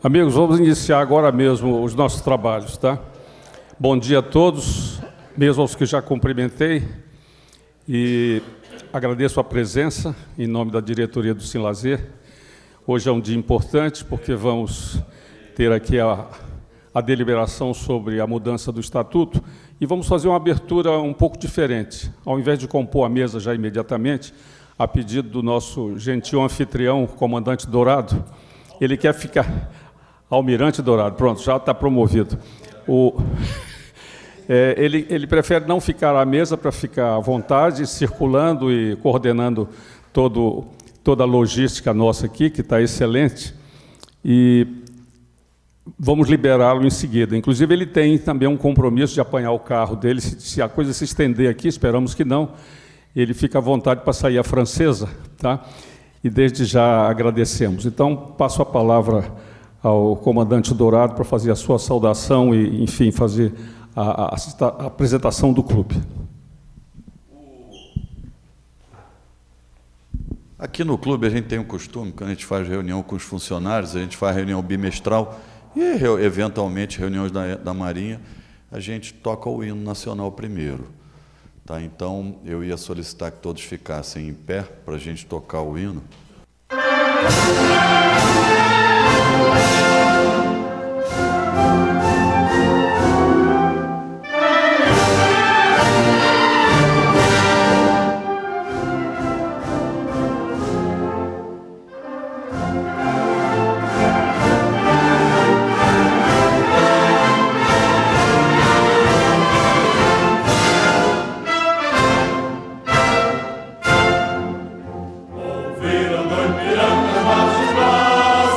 Amigos, vamos iniciar agora mesmo os nossos trabalhos, tá? Bom dia a todos, mesmo aos que já cumprimentei, e agradeço a presença em nome da diretoria do Sinlazer. Hoje é um dia importante porque vamos ter aqui a deliberação sobre a mudança do estatuto e vamos fazer uma abertura um pouco diferente. Ao invés de compor a mesa já imediatamente, a pedido do nosso gentil anfitrião, comandante Dourado, ele quer ficar... Almirante Dourado, pronto, já está promovido. Ele prefere não ficar à mesa para ficar à vontade, circulando e coordenando toda a logística nossa aqui, que está excelente, e vamos liberá-lo em seguida. Inclusive, ele tem também um compromisso de apanhar o carro dele, se a coisa se estender aqui, esperamos que não, ele fica à vontade para sair à francesa, tá? E desde já agradecemos. Então, passo a palavra ao comandante Dourado para fazer a sua saudação e, enfim, fazer a apresentação do clube. Aqui no clube a gente tem um costume, quando a gente faz reunião com os funcionários, a gente faz reunião bimestral e, eventualmente, reuniões da Marinha, a gente toca o hino nacional primeiro. Tá? Então, eu ia solicitar que todos ficassem em pé para a gente tocar o hino. Ouviram do Ipiranga os nossos braços,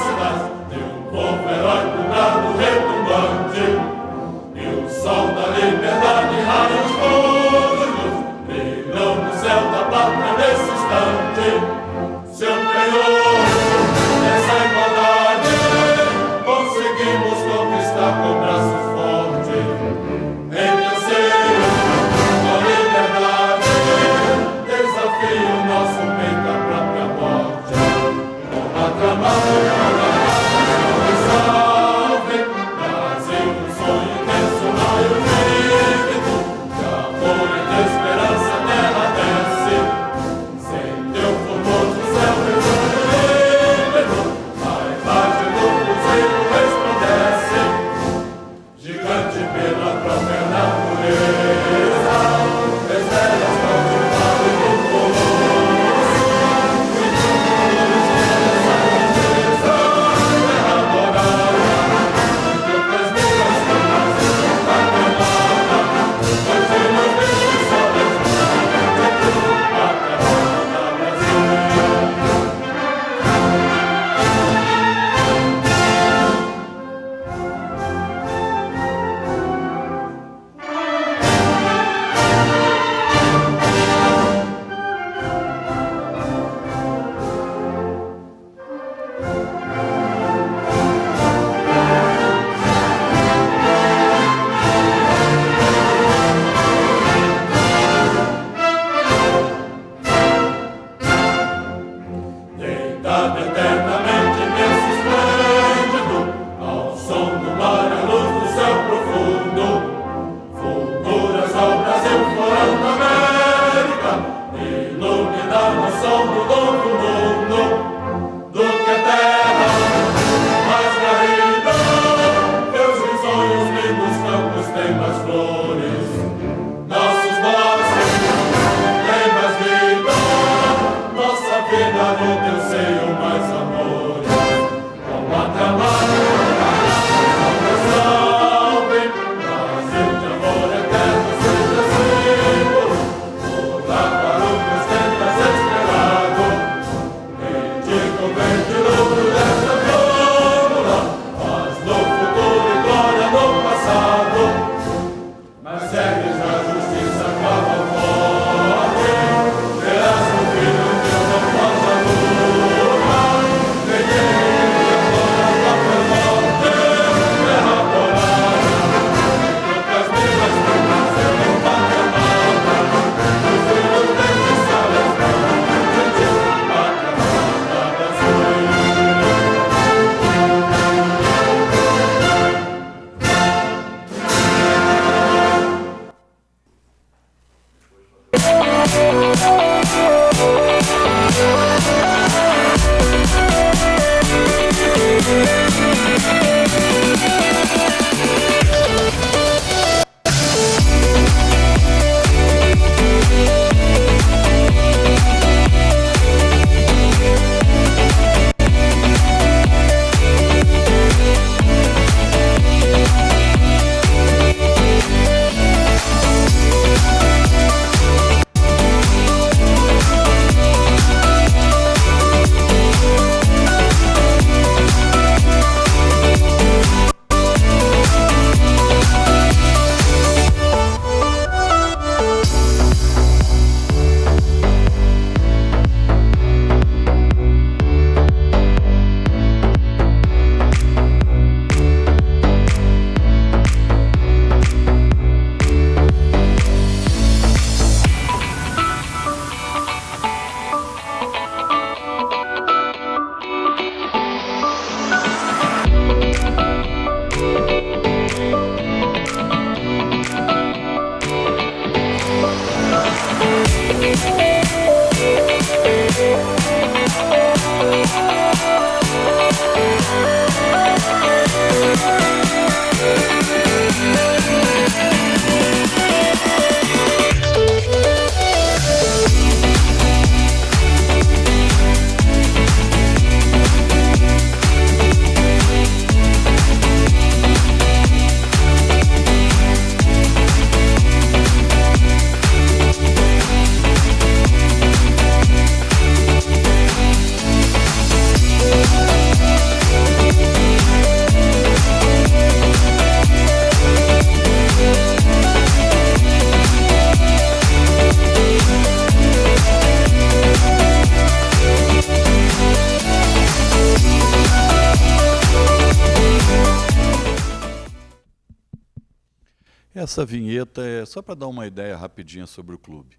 Essa vinheta é só para dar uma ideia rapidinha sobre o clube.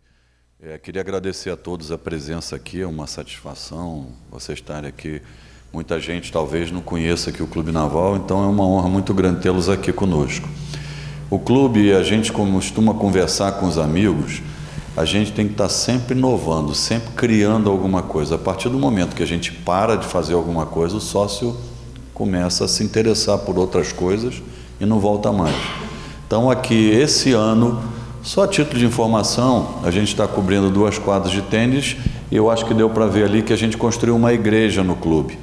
Queria agradecer a todos a presença aqui, é uma satisfação vocês estarem aqui. Muita gente talvez não conheça aqui o Clube Naval, então é uma honra muito grande tê-los aqui conosco. O clube, a gente costuma conversar com os amigos, a gente tem que estar sempre inovando, sempre criando alguma coisa. A partir do momento que a gente para de fazer alguma coisa, o sócio começa a se interessar por outras coisas e não volta mais. Então aqui, esse ano, só a título de informação, a gente está cobrindo 2 quadras de tênis e eu acho que deu para ver ali que a gente construiu uma igreja no clube.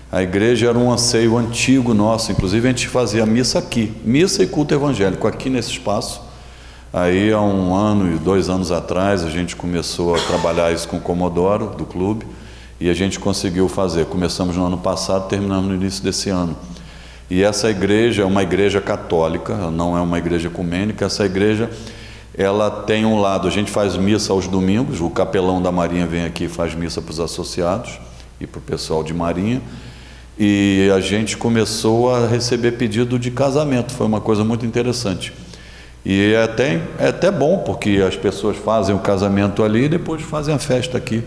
A igreja era um anseio antigo nosso, inclusive a gente fazia missa aqui, missa e culto evangélico aqui nesse espaço. Aí há 1 ano e 2 anos atrás a gente começou a trabalhar isso com o Comodoro do clube e a gente conseguiu fazer. Começamos no ano passado, terminamos no início desse ano. E essa igreja é uma igreja católica, não é uma igreja ecumênica. Essa igreja, ela tem um lado, a gente faz missa aos domingos, o capelão da Marinha vem aqui e faz missa para os associados e para o pessoal de Marinha. E a gente começou a receber pedido de casamento, foi uma coisa muito interessante. E é até bom, porque as pessoas fazem o casamento ali e depois fazem a festa aqui.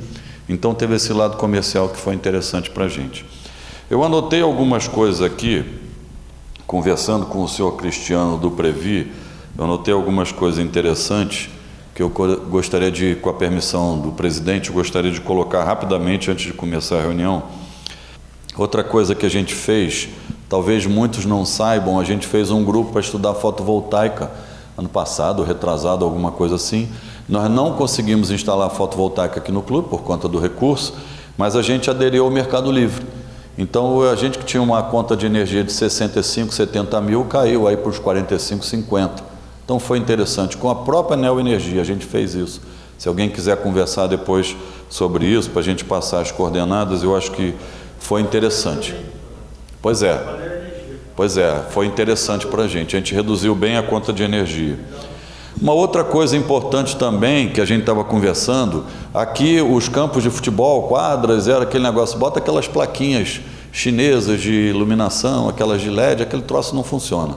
Então teve esse lado comercial que foi interessante para a gente. Eu anotei algumas coisas aqui, conversando com o senhor Cristiano do Previ, eu anotei algumas coisas interessantes que eu gostaria de, com a permissão do presidente, eu gostaria de colocar rapidamente antes de começar a reunião. Outra coisa que a gente fez, talvez muitos não saibam, a gente fez um grupo para estudar fotovoltaica, ano passado, retrasado, alguma coisa assim. Nós não conseguimos instalar fotovoltaica aqui no clube por conta do recurso, mas a gente aderiu ao Mercado Livre. Então a gente que tinha uma conta de energia de 65, 70 mil, caiu aí para os 45, 50. Então foi interessante. Com a própria Neoenergia a gente fez isso. Se alguém quiser conversar depois sobre isso, para a gente passar as coordenadas, eu acho que foi interessante. Pois é, foi interessante para a gente reduziu bem a conta de energia. Uma outra coisa importante também, que a gente estava conversando, aqui os campos de futebol, quadras, era aquele negócio, bota aquelas plaquinhas chinesas de iluminação, aquelas de LED, aquele troço não funciona.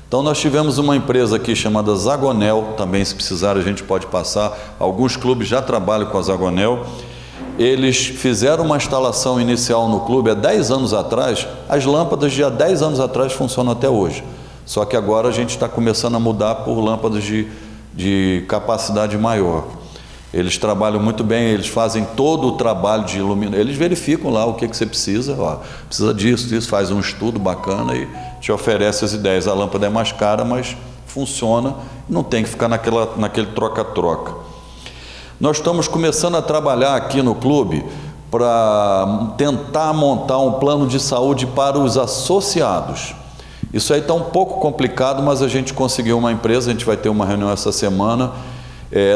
Então nós tivemos uma empresa aqui chamada Zagonel, também se precisar a gente pode passar, alguns clubes já trabalham com a Zagonel. Eles fizeram uma instalação inicial no clube há 10 anos atrás, as lâmpadas de há 10 anos atrás funcionam até hoje. Só que agora a gente está começando a mudar por lâmpadas de capacidade maior. Eles trabalham muito bem, eles fazem todo o trabalho de iluminação, eles verificam lá o que você precisa, precisa disso, faz um estudo bacana e te oferece as ideias. A lâmpada é mais cara, mas funciona, não tem que ficar naquele troca-troca. Nós estamos começando a trabalhar aqui no clube para tentar montar um plano de saúde para os associados. Isso aí está um pouco complicado, mas a gente conseguiu uma empresa, a gente vai ter uma reunião essa semana.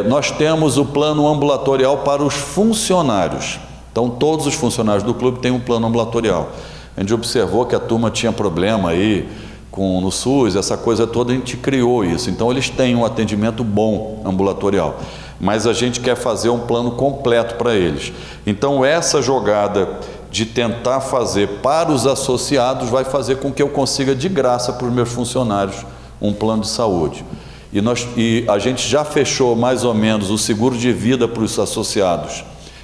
Nós temos o plano ambulatorial para os funcionários. Então todos os funcionários do clube têm um plano ambulatorial. A gente observou que a turma tinha problema aí no SUS, essa coisa toda, a gente criou isso. Então eles têm um atendimento bom ambulatorial. Mas a gente quer fazer um plano completo para eles. Então essa jogada de tentar fazer para os associados vai fazer com que eu consiga de graça para os meus funcionários um plano de saúde. E a gente já fechou mais ou menos o seguro de vida para os associados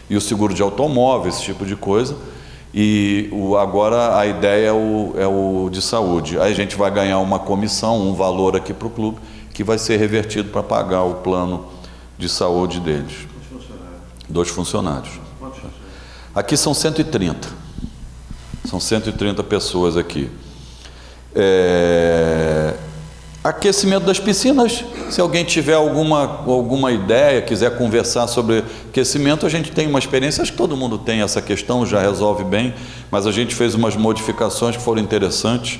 e o seguro de automóvel, esse tipo de coisa. E agora a ideia é o de saúde. Aí a gente vai ganhar uma comissão, um valor aqui para o clube, que vai ser revertido para pagar o plano de saúde deles. Dos funcionários. Aqui são 130. São 130 pessoas aqui. Aquecimento das piscinas. Se alguém tiver alguma ideia, quiser conversar sobre aquecimento, a gente tem uma experiência, acho que todo mundo tem essa questão, já resolve bem, mas a gente fez umas modificações que foram interessantes,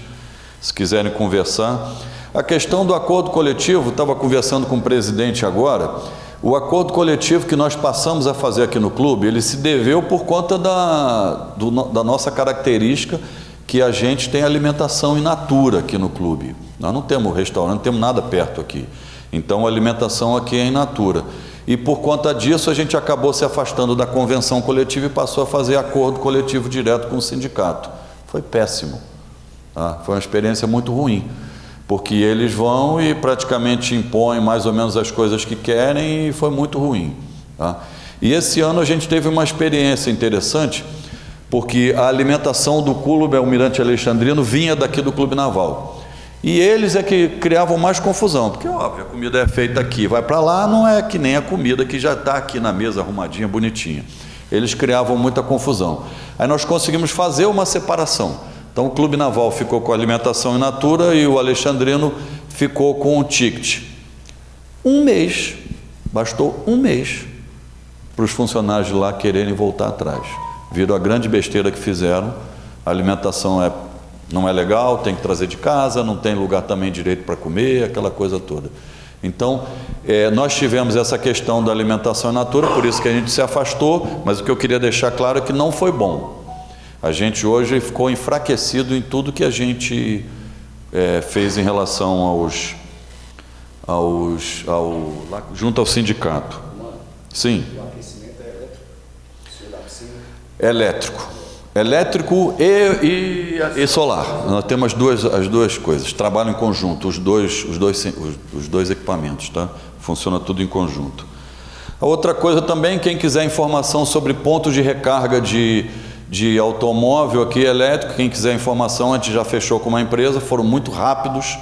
se quiserem conversar. A questão do acordo coletivo, estava conversando com o presidente agora. O acordo coletivo que nós passamos a fazer aqui no clube, ele se deveu por conta da nossa característica, que a gente tem alimentação in natura aqui no clube. Nós não temos restaurante, não temos nada perto aqui. Então a alimentação aqui é in natura. E por conta disso a gente acabou se afastando da convenção coletiva e passou a fazer acordo coletivo direto com o sindicato. Foi péssimo. Foi uma experiência muito ruim. porque eles vão e praticamente impõem mais ou menos as coisas que querem, e foi muito ruim, tá? E esse ano a gente teve uma experiência interessante, porque a alimentação do Clube Almirante Alexandrino vinha daqui do Clube Naval. E eles é que criavam mais confusão, porque, óbvio, a comida é feita aqui, vai para lá, não é que nem a comida que já está aqui na mesa, arrumadinha, bonitinha. Eles criavam muita confusão. Aí nós conseguimos fazer uma separação. Então o Clube Naval ficou com a alimentação in natura e o Alexandrino ficou com o ticket. Um mês, bastou um mês para os funcionários de lá quererem voltar atrás. Viram a grande besteira que fizeram, a alimentação não é legal, tem que trazer de casa, não tem lugar também direito para comer, aquela coisa toda. Então, nós tivemos essa questão da alimentação in natura, por isso que a gente se afastou, mas o que eu queria deixar claro é que não foi bom. A gente hoje ficou enfraquecido em tudo que a gente fez em relação junto ao sindicato. Sim. O aquecimento é elétrico? Elétrico e solar. Nós temos as duas coisas, trabalham em conjunto, os dois equipamentos, tá? Funciona tudo em conjunto. A outra coisa também, quem quiser informação sobre pontos de recarga de automóvel aqui elétrico, quem quiser informação, a gente já fechou com uma empresa, foram muito rápidos,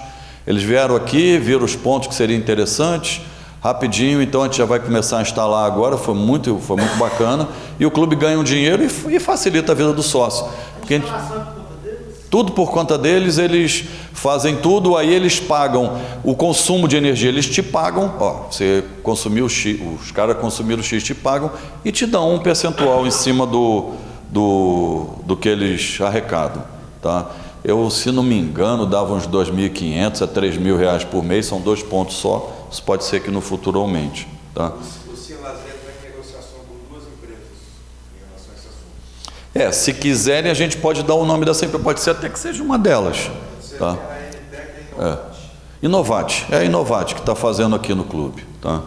eles vieram aqui, viram os pontos que seriam interessantes, rapidinho, então a gente já vai começar a instalar agora, foi muito bacana, e o clube ganha um dinheiro e facilita a vida do sócio. Porque tudo por conta deles, eles fazem tudo, aí eles pagam o consumo de energia, eles te pagam, você consumiu X, os caras consumiram X, te pagam e te dão um percentual em cima do que eles arrecadam, tá? Eu, se não me engano, dava uns 2.500 a 3.000 reais por mês, são 2 pontos só, isso pode ser que no futuro aumente, tá? O Sinlazer está em negociação com 2 empresas em relação a esse assunto. Se quiserem, a gente pode dar o nome dessa empresa, pode ser até que seja uma delas, tá? Inovate, é a Inovate que está fazendo aqui no clube, tá?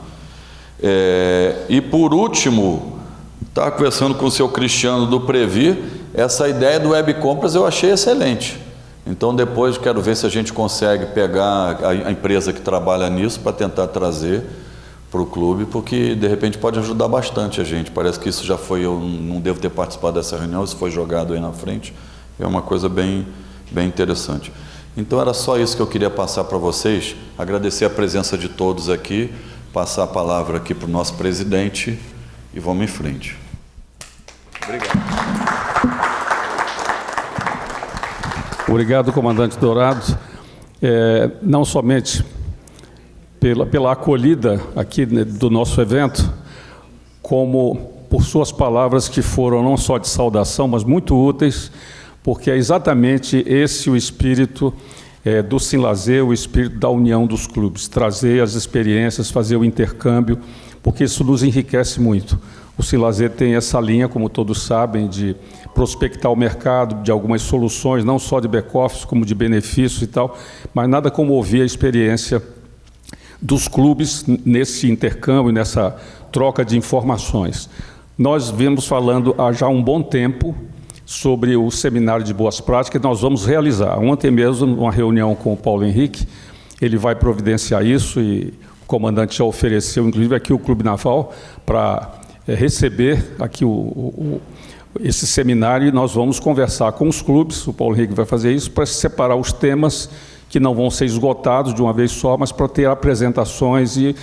E por último, estava conversando com o seu Cristiano do Previ, essa ideia do Web Compras eu achei excelente. Então depois quero ver se a gente consegue pegar a empresa que trabalha nisso para tentar trazer para o clube, porque de repente pode ajudar bastante a gente. Parece que isso já foi, eu não devo ter participado dessa reunião, isso foi jogado aí na frente, é uma coisa bem interessante. Então era só isso que eu queria passar para vocês, agradecer a presença de todos aqui, passar a palavra aqui para o nosso presidente e vamos em frente. Obrigado. Obrigado, comandante Dourado, não somente pela acolhida aqui do nosso evento, como por suas palavras que foram não só de saudação, mas muito úteis, porque é exatamente esse o espírito do Sinlazer, o espírito da união dos clubes, trazer as experiências, fazer o intercâmbio, porque isso nos enriquece muito. O Sinlazer tem essa linha, como todos sabem, de prospectar o mercado, de algumas soluções, não só de back-office, como de benefícios e tal, mas nada como ouvir a experiência dos clubes nesse intercâmbio, nessa troca de informações. Nós vimos falando há já um bom tempo sobre o seminário de boas práticas que nós vamos realizar. Ontem mesmo, numa reunião com o Paulo Henrique, ele vai providenciar isso e o comandante já ofereceu, inclusive, aqui o Clube Naval para receber aqui esse seminário, e nós vamos conversar com os clubes, o Paulo Henrique vai fazer isso, para separar os temas que não vão ser esgotados de uma vez só, mas para ter apresentações e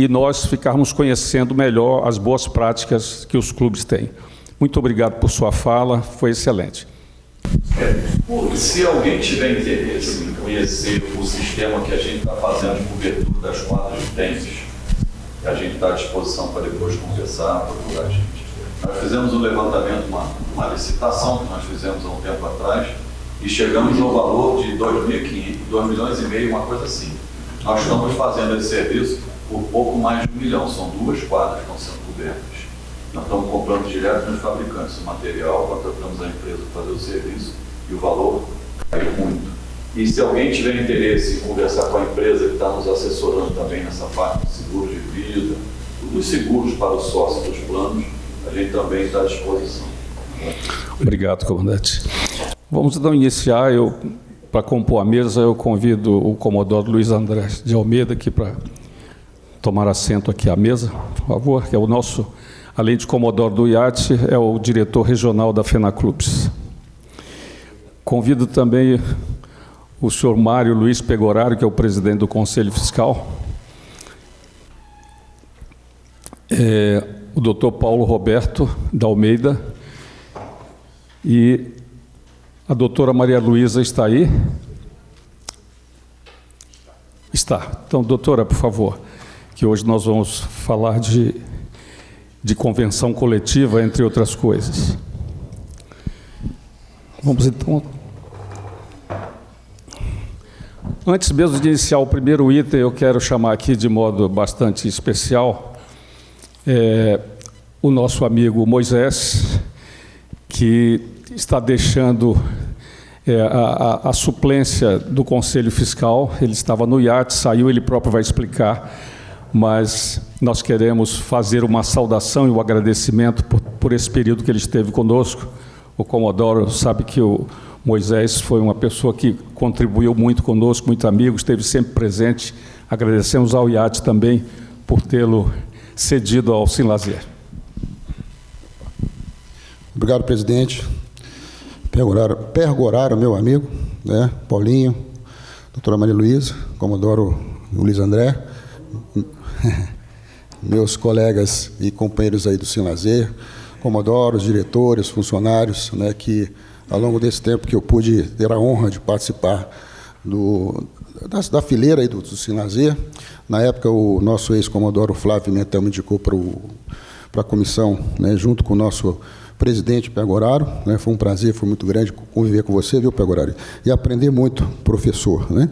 nós ficarmos conhecendo melhor as boas práticas que os clubes têm. Muito obrigado por sua fala, foi excelente. Se alguém tiver interesse em conhecer o sistema que a gente está fazendo de cobertura das quadras de tênis, a gente está à disposição para depois conversar, procurar a gente. Nós fizemos um levantamento, uma licitação que nós fizemos há um tempo atrás, e chegamos ao valor de 2 milhões e meio, uma coisa assim. Nós estamos fazendo esse serviço por pouco mais de 1 milhão, são 2 quadras que estão sendo cobertas. Nós estamos comprando direto nos fabricantes o material, contratamos a empresa para fazer o serviço, e o valor caiu muito. E se alguém tiver interesse em conversar com a empresa que está nos assessorando também nessa parte de seguros de vida, dos seguros para o sócio dos planos, a gente também está à disposição. Obrigado, comandante. Vamos então iniciar. Eu para compor a mesa, eu convido o Comodoro Luiz André de Almeida aqui para tomar assento aqui à mesa, por favor, que é o nosso, além de Comodoro do IAT, é o diretor regional da FENACLUBES. Convido também o senhor Mário Luiz Pegoraro, que é o presidente do Conselho Fiscal, o doutor Paulo Roberto da Almeida, e a doutora Maria Luísa está aí? Está. Então, doutora, por favor, que hoje nós vamos falar de convenção coletiva, entre outras coisas. Vamos, então... Antes mesmo de iniciar o primeiro item, eu quero chamar aqui de modo bastante especial o nosso amigo Moisés, que está deixando a suplência do Conselho Fiscal. Ele estava no IAT, saiu, ele próprio vai explicar, mas nós queremos fazer uma saudação e um agradecimento por esse período que ele esteve conosco. O Comodoro sabe que o Moisés foi uma pessoa que contribuiu muito conosco, muito amigo, esteve sempre presente. Agradecemos ao IAT também por tê-lo cedido ao Sinlazer. Obrigado, presidente. Pergoraro, meu amigo, né? Paulinho, doutora Maria Luísa, Comodoro Luiz André, meus colegas e companheiros aí do Sinlazer, Comodoros, diretores, funcionários, né, que ao longo desse tempo que eu pude ter a honra de participar da fileira aí do Sinlazer. Na época, o nosso ex-comodoro Flávio Pimentel me indicou para a comissão, né, junto com o nosso presidente Pegoraro, né, foi um prazer, foi muito grande conviver com você, viu, Pegoraro? E aprender muito, professor, né?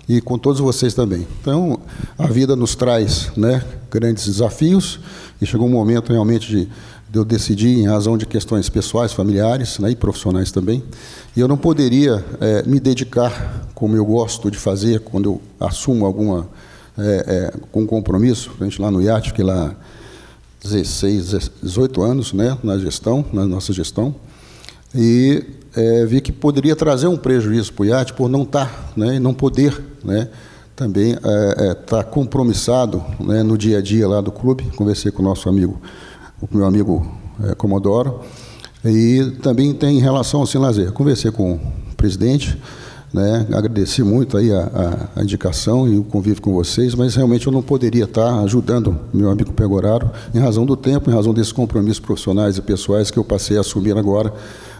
E com todos vocês também. Então, a vida nos traz, né, grandes desafios, e chegou um momento realmente de eu decidir, em razão de questões pessoais, familiares, né, e profissionais também, e eu não poderia me dedicar, como eu gosto de fazer, quando eu assumo alguma com compromisso. A gente lá no IAT, fiquei lá 18 anos, né, na nossa gestão, e vi que poderia trazer um prejuízo para o IAT por não estar, né, e não poder, né, também estar compromissado, né, no dia a dia lá do clube. Conversei com o meu amigo Comodoro, e também tem em relação ao Sinlazer. Conversei com o presidente, né, agradeci muito aí a indicação e o convívio com vocês, mas realmente eu não poderia estar ajudando meu amigo Pegoraro em razão do tempo, em razão desses compromissos profissionais e pessoais que eu passei a assumir agora,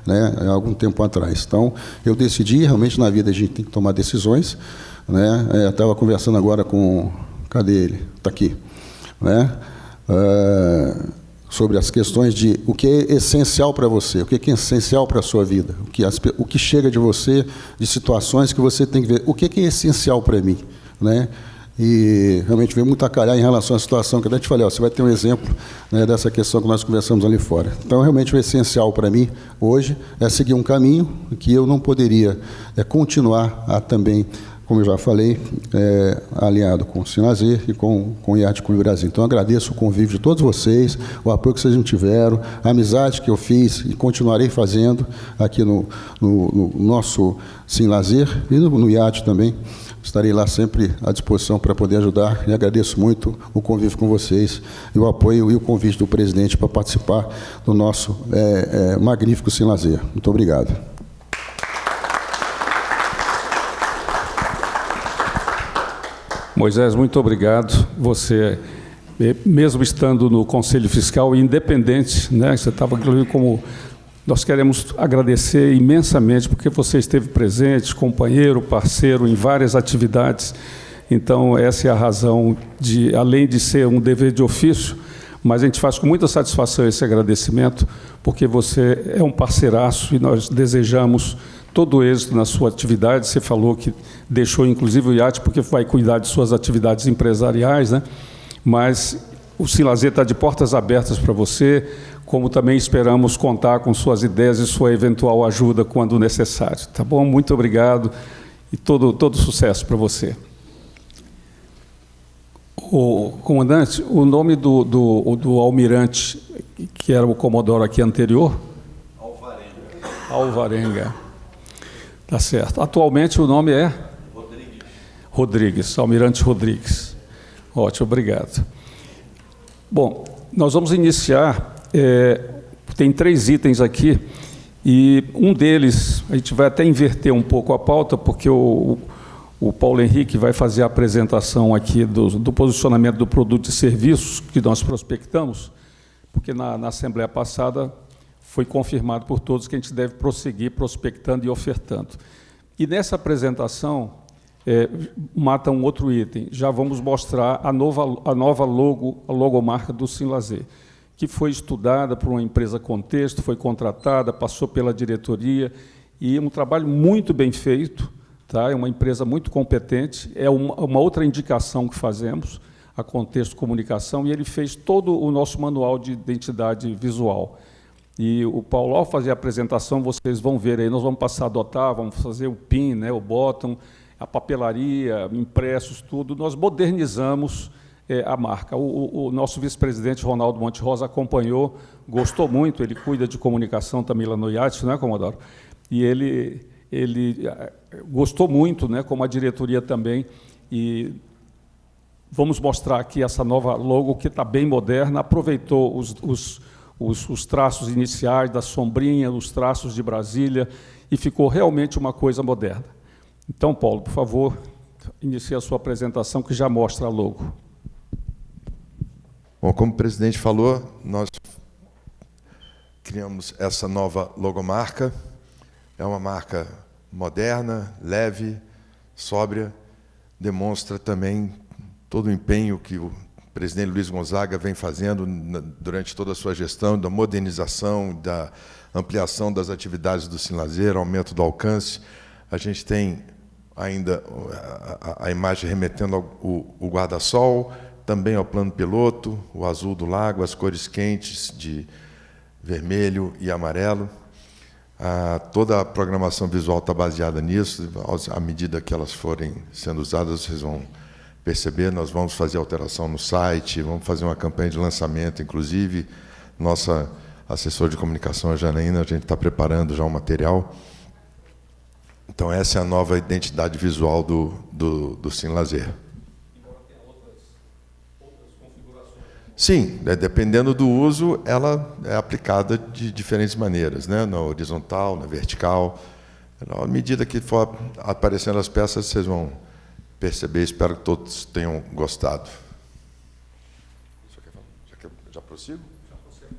né, há algum tempo atrás. Então, eu decidi, realmente na vida a gente tem que tomar decisões, né? Estava conversando agora com... Cadê ele? Está aqui. Né? Sobre as questões de o que é essencial para você, o que é essencial para a sua vida, o que chega de você, de situações que você tem que ver, o que é essencial para mim, né? E realmente veio muito a calhar em relação à situação que eu até te falei, você vai ter um exemplo, né, dessa questão que nós conversamos ali fora. Então, realmente, o essencial para mim hoje é seguir um caminho que eu não poderia continuar a também, como eu já falei, alinhado com o Sinlazer e com o IAT Clube Brasil. Então, agradeço o convívio de todos vocês, o apoio que vocês me tiveram, a amizade que eu fiz e continuarei fazendo aqui no nosso Sinlazer e no IAT também. Estarei lá sempre à disposição para poder ajudar, e agradeço muito o convívio com vocês e o apoio e o convite do presidente para participar do nosso magnífico Sinlazer. Muito obrigado. Moisés, muito obrigado. Você, mesmo estando no Conselho Fiscal, independente, né? Você estava inclusive como... Nós queremos agradecer imensamente, porque você esteve presente, companheiro, parceiro em várias atividades. Então, essa é a razão de, além de ser um dever de ofício, mas a gente faz com muita satisfação esse agradecimento, porque você é um parceiraço e nós desejamos todo êxito na sua atividade. Você falou que deixou, inclusive, o IAT porque vai cuidar de suas atividades empresariais, né? Mas o Sinlazer está de portas abertas para você, como também esperamos contar com suas ideias e sua eventual ajuda quando necessário. Tá bom? Muito obrigado e todo sucesso para você. O comandante, o nome do almirante, que era o comodoro aqui anterior? Alvarenga. Alvarenga. Tá certo. Atualmente o nome é? Rodrigues, Almirante Rodrigues. Ótimo, obrigado. Bom, nós vamos iniciar, tem 3 itens aqui, e um deles, a gente vai até inverter um pouco a pauta, porque o Paulo Henrique vai fazer a apresentação aqui do posicionamento do produto e serviços que nós prospectamos, porque na Assembleia passada foi confirmado por todos que a gente deve prosseguir prospectando e ofertando. E nessa apresentação, mata um outro item. Já vamos mostrar a nova logomarca do Sinlazer, que foi estudada por uma empresa Contexto, foi contratada, passou pela diretoria, e um trabalho muito bem feito, tá? É uma empresa muito competente, é uma outra indicação que fazemos, a Contexto Comunicação, e ele fez todo o nosso manual de identidade visual. E o Paulo, ao fazer a apresentação, vocês vão ver aí, nós vamos passar a adotar, vamos fazer o PIN, né, o bottom, a papelaria, impressos, tudo. Nós modernizamos a marca. O nosso vice-presidente, Ronaldo Monte Rosa, acompanhou, gostou muito, ele cuida de comunicação também lá no IAT, não é, Comodoro? E ele gostou muito, né, como a diretoria também, e vamos mostrar aqui essa nova logo, que está bem moderna, aproveitou os traços iniciais da sombrinha, os traços de Brasília, e ficou realmente uma coisa moderna. Então, Paulo, por favor, inicie a sua apresentação, que já mostra a logo. Bom, como o presidente falou, nós criamos essa nova logomarca. É uma marca moderna, leve, sóbria, demonstra também todo o empenho que o presidente Luiz Gonzaga vem fazendo durante toda a sua gestão, da modernização, da ampliação das atividades do Sinlazer, aumento do alcance. A gente tem ainda a imagem remetendo ao guarda-sol, também ao plano piloto, o azul do lago, as cores quentes de vermelho e amarelo. Toda a programação visual está baseada nisso. À medida que elas forem sendo usadas, vocês vão perceber, nós vamos fazer alteração no site, vamos fazer uma campanha de lançamento, inclusive, nossa assessora de comunicação, a Janaína, a gente está preparando já um material. Então, essa é a nova identidade visual do Sinlazer. Sim, dependendo do uso, ela é aplicada de diferentes maneiras, né? Na horizontal, na vertical. À medida que for aparecendo as peças, vocês vão perceber. Espero que todos tenham gostado. Já prossigo? Já prossigo.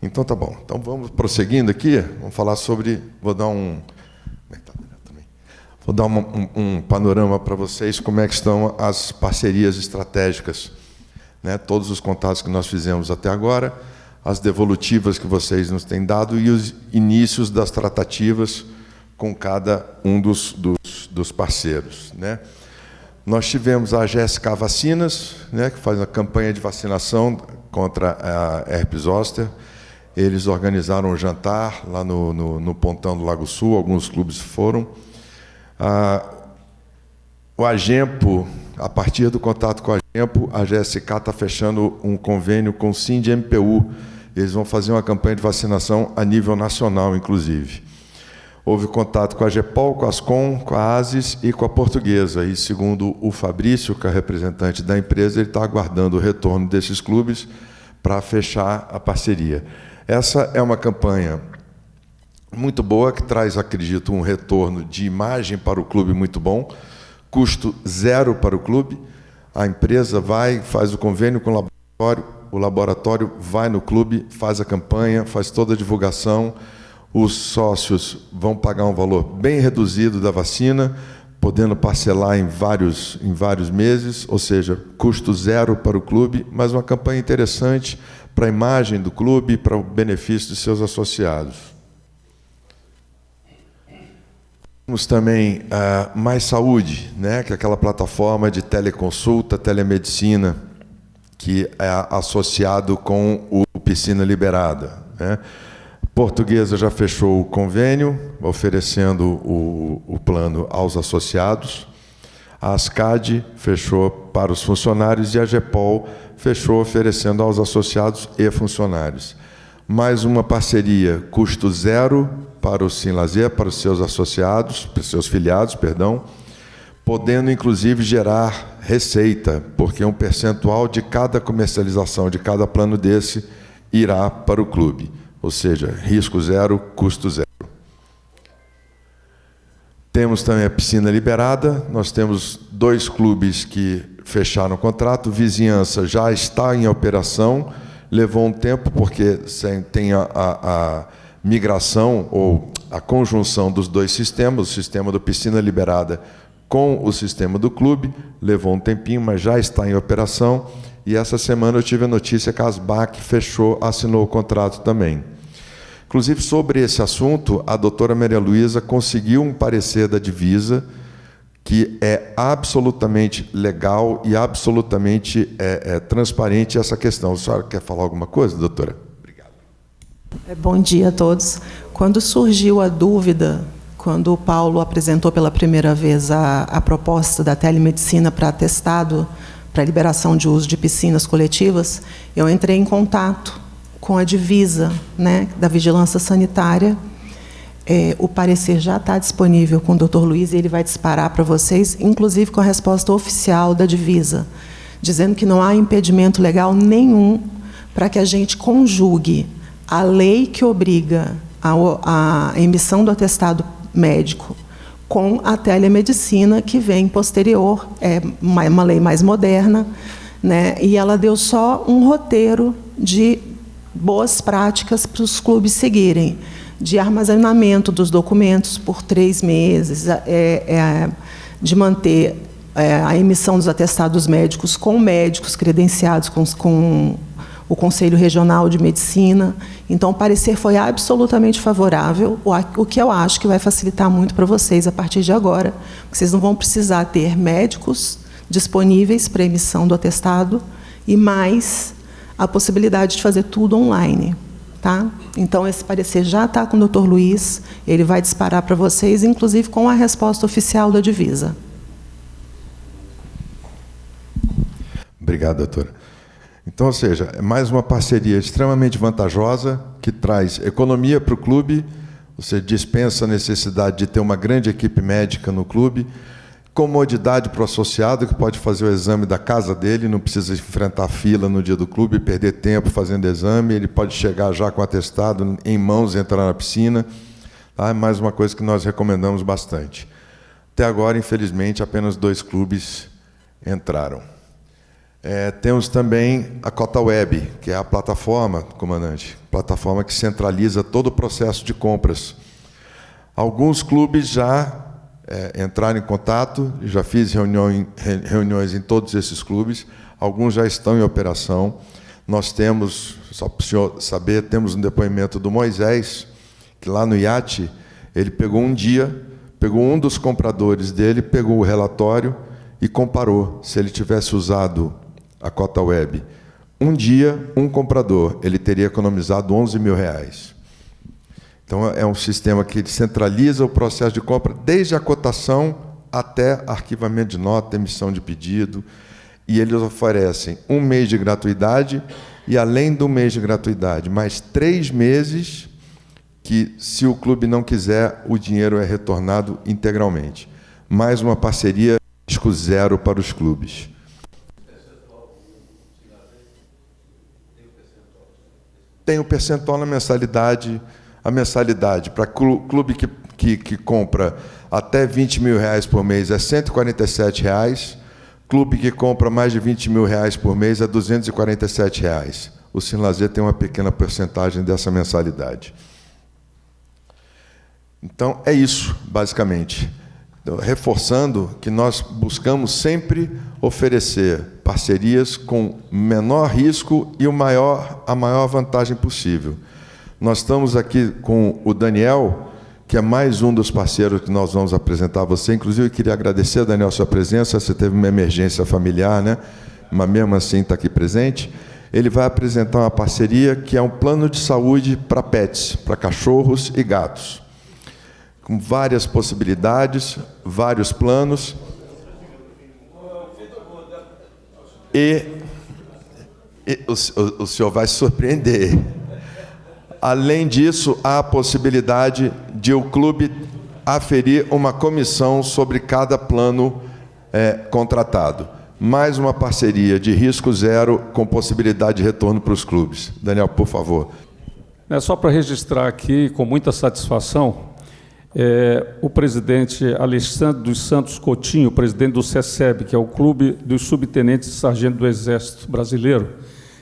Então, tá bom. Então, vamos prosseguindo aqui. Vamos falar sobre... Vou dar um panorama para vocês, como é que estão as parcerias estratégicas, né? Todos os contatos que nós fizemos até agora, as devolutivas que vocês nos têm dado e os inícios das tratativas com cada um dos parceiros, né? Nós tivemos a GSK Vacinas, né, que faz a campanha de vacinação contra a herpes zoster. Eles organizaram um jantar lá no Pontão do Lago Sul, alguns clubes foram. O Agempo, a partir do contato com a Agempo, a GSK está fechando um convênio com o SINDI-MPU. Eles vão fazer uma campanha de vacinação a nível nacional, inclusive. Houve contato com a GEPOL, com a ASCOM, com a ASIS e com a Portuguesa. E, segundo o Fabrício, que é representante da empresa, ele está aguardando o retorno desses clubes para fechar a parceria. Essa é uma campanha muito boa, que traz, acredito, um retorno de imagem para o clube muito bom, custo zero para o clube. A empresa vai, faz o convênio com o laboratório vai no clube, faz a campanha, faz toda a divulgação. Os sócios vão pagar um valor bem reduzido da vacina, podendo parcelar em vários meses, ou seja, custo zero para o clube, mas uma campanha interessante para a imagem do clube e para o benefício de seus associados. Temos também Mais Saúde, né, que é aquela plataforma de teleconsulta, telemedicina, que é associado com o Piscina Liberada, né? Portuguesa já fechou o convênio, oferecendo o plano aos associados. A ASCAD fechou para os funcionários e a GEPOL fechou oferecendo aos associados e funcionários. Mais uma parceria custo zero para o Sim Lazer, para os seus associados, para os seus filiados, perdão, podendo inclusive gerar receita, porque um percentual de cada comercialização de cada plano desse irá para o clube, ou seja, risco zero, custo zero. Temos também a piscina liberada, nós temos 2 clubes que fecharam o contrato, Vizinhança já está em operação, levou um tempo porque tem a migração ou a conjunção dos 2 sistemas, o sistema do piscina liberada com o sistema do clube, levou um tempinho, mas já está em operação, e essa semana eu tive a notícia que a ASBAC assinou o contrato também. Inclusive, sobre esse assunto, a doutora Maria Luísa conseguiu um parecer da Divisa que é absolutamente legal e absolutamente transparente essa questão. A senhora quer falar alguma coisa, doutora? Obrigado. Bom dia a todos. Quando surgiu a dúvida, quando o Paulo apresentou pela primeira vez a proposta da telemedicina para atestado, para liberação de uso de piscinas coletivas, eu entrei em contato com a Divisa, né, da Vigilância Sanitária. O parecer já está disponível com o Dr. Luiz e ele vai disparar para vocês, inclusive com a resposta oficial da Divisa, dizendo que não há impedimento legal nenhum para que a gente conjugue a lei que obriga a emissão do atestado médico com a telemedicina, que vem posterior, é uma lei mais moderna, né? E ela deu só um roteiro de boas práticas para os clubes seguirem, de armazenamento dos documentos por 3 meses, de manter a emissão dos atestados médicos com médicos credenciados com o Conselho Regional de Medicina. Então, o parecer foi absolutamente favorável, o que eu acho que vai facilitar muito para vocês a partir de agora, porque vocês não vão precisar ter médicos disponíveis para emissão do atestado e mais a possibilidade de fazer tudo online. Tá? Então, esse parecer já está com o Dr. Luiz, ele vai disparar para vocês, inclusive com a resposta oficial da Divisa. Obrigado, doutora. Então, ou seja, é mais uma parceria extremamente vantajosa, que traz economia para o clube, você dispensa a necessidade de ter uma grande equipe médica no clube, comodidade para o associado, que pode fazer o exame da casa dele, não precisa enfrentar fila no dia do clube, perder tempo fazendo exame, ele pode chegar já com atestado em mãos e entrar na piscina. Tá? É mais uma coisa que nós recomendamos bastante. Até agora, infelizmente, apenas 2 clubes entraram. Temos também a Cota Web, que é a plataforma, comandante, plataforma que centraliza todo o processo de compras. Alguns clubes já entraram em contato, já fiz reuniões em todos esses clubes, alguns já estão em operação. Nós temos, só para o senhor saber, temos um depoimento do Moisés, que lá no iate, ele pegou um dia, pegou um dos compradores dele, pegou o relatório e comparou. Se ele tivesse usado a Cota Web um dia, um comprador, ele teria economizado R$11.000. Então, é um sistema que centraliza o processo de compra, desde a cotação até arquivamento de nota, emissão de pedido, e eles oferecem 1 mês de gratuidade, e além do mês de gratuidade, mais 3 meses que, se o clube não quiser, o dinheiro é retornado integralmente. Mais uma parceria risco zero para os clubes. Tem o percentual na mensalidade. A mensalidade para clube que compra até R$20.000 por mês é R$ 147. Clube que compra mais de R$20.000 por mês é R$ 247. O Sim Lazer tem uma pequena porcentagem dessa mensalidade. Então, é isso, basicamente. Então, reforçando que nós buscamos sempre oferecer parcerias com menor risco e a maior vantagem possível. Nós estamos aqui com o Daniel, que é mais um dos parceiros que nós vamos apresentar a você. Inclusive, eu queria agradecer, Daniel, a sua presença. Você teve uma emergência familiar, né? Mas mesmo assim está aqui presente. Ele vai apresentar uma parceria que é um plano de saúde para pets, para cachorros e gatos, com várias possibilidades, vários planos. E o senhor vai se surpreender. Além disso, há a possibilidade de o clube aferir uma comissão sobre cada plano contratado. Mais uma parceria de risco zero com possibilidade de retorno para os clubes. Daniel, por favor. Só para registrar aqui, com muita satisfação, o presidente Alexandre dos Santos Coutinho, presidente do CECEB, que é o Clube dos Subtenentes e Sargentos do Exército Brasileiro,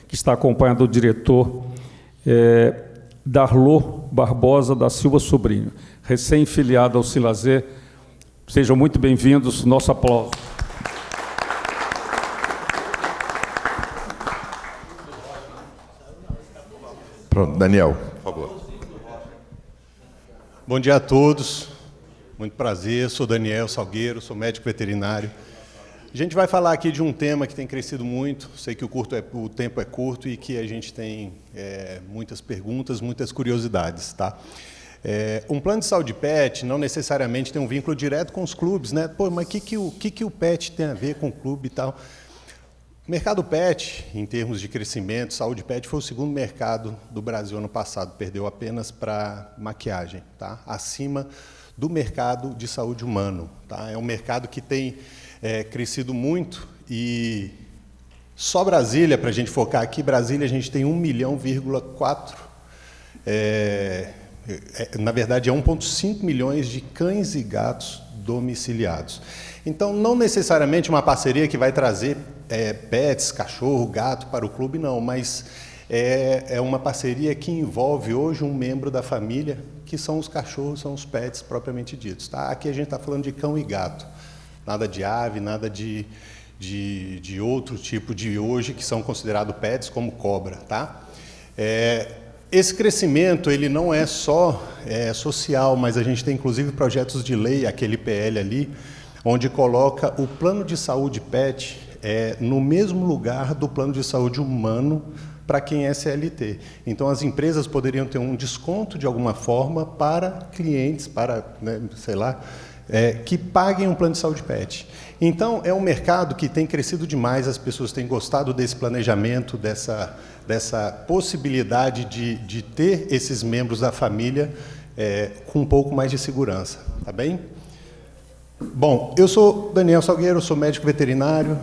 que está acompanhado do diretor Darlô Barbosa da Silva Sobrinho, recém-filiado ao Sinlazer. Sejam muito bem-vindos, nosso aplauso. Pronto, Daniel, por favor. Bom dia a todos, muito prazer, sou Daniel Salgueiro, sou médico veterinário. A gente vai falar aqui de um tema que tem crescido muito, sei que o tempo é curto e que a gente tem muitas perguntas, muitas curiosidades, tá? Um plano de saúde pet não necessariamente tem um vínculo direto com os clubes, né? Pô, mas o que o pet tem a ver com o clube e tal? O mercado pet, em termos de crescimento, saúde pet, foi o segundo mercado do Brasil ano passado, perdeu apenas para maquiagem, tá? Acima do mercado de saúde humano, tá? É um mercado que tem crescido muito e só Brasília, para a gente focar aqui, Brasília a gente tem 1,4 milhão, na verdade é 1,5 milhões de cães e gatos domiciliados. Então, não necessariamente uma parceria que vai trazer pets, cachorro, gato para o clube, não, mas é uma parceria que envolve hoje um membro da família, que são os cachorros, são os pets propriamente ditos. Tá? Aqui a gente está falando de cão e gato, nada de ave, nada de outro tipo de hoje, que são considerados pets, como cobra. Tá? Esse crescimento ele não é só social, mas a gente tem inclusive projetos de lei, aquele PL ali, onde coloca o plano de saúde pet no mesmo lugar do plano de saúde humano para quem é CLT. Então, as empresas poderiam ter um desconto, de alguma forma, para clientes, para, sei lá, que paguem um plano de saúde pet. Então, é um mercado que tem crescido demais, as pessoas têm gostado desse planejamento, dessa possibilidade de ter esses membros da família com um pouco mais de segurança. Tá bem? Bom, eu sou Daniel Salgueiro, sou médico veterinário,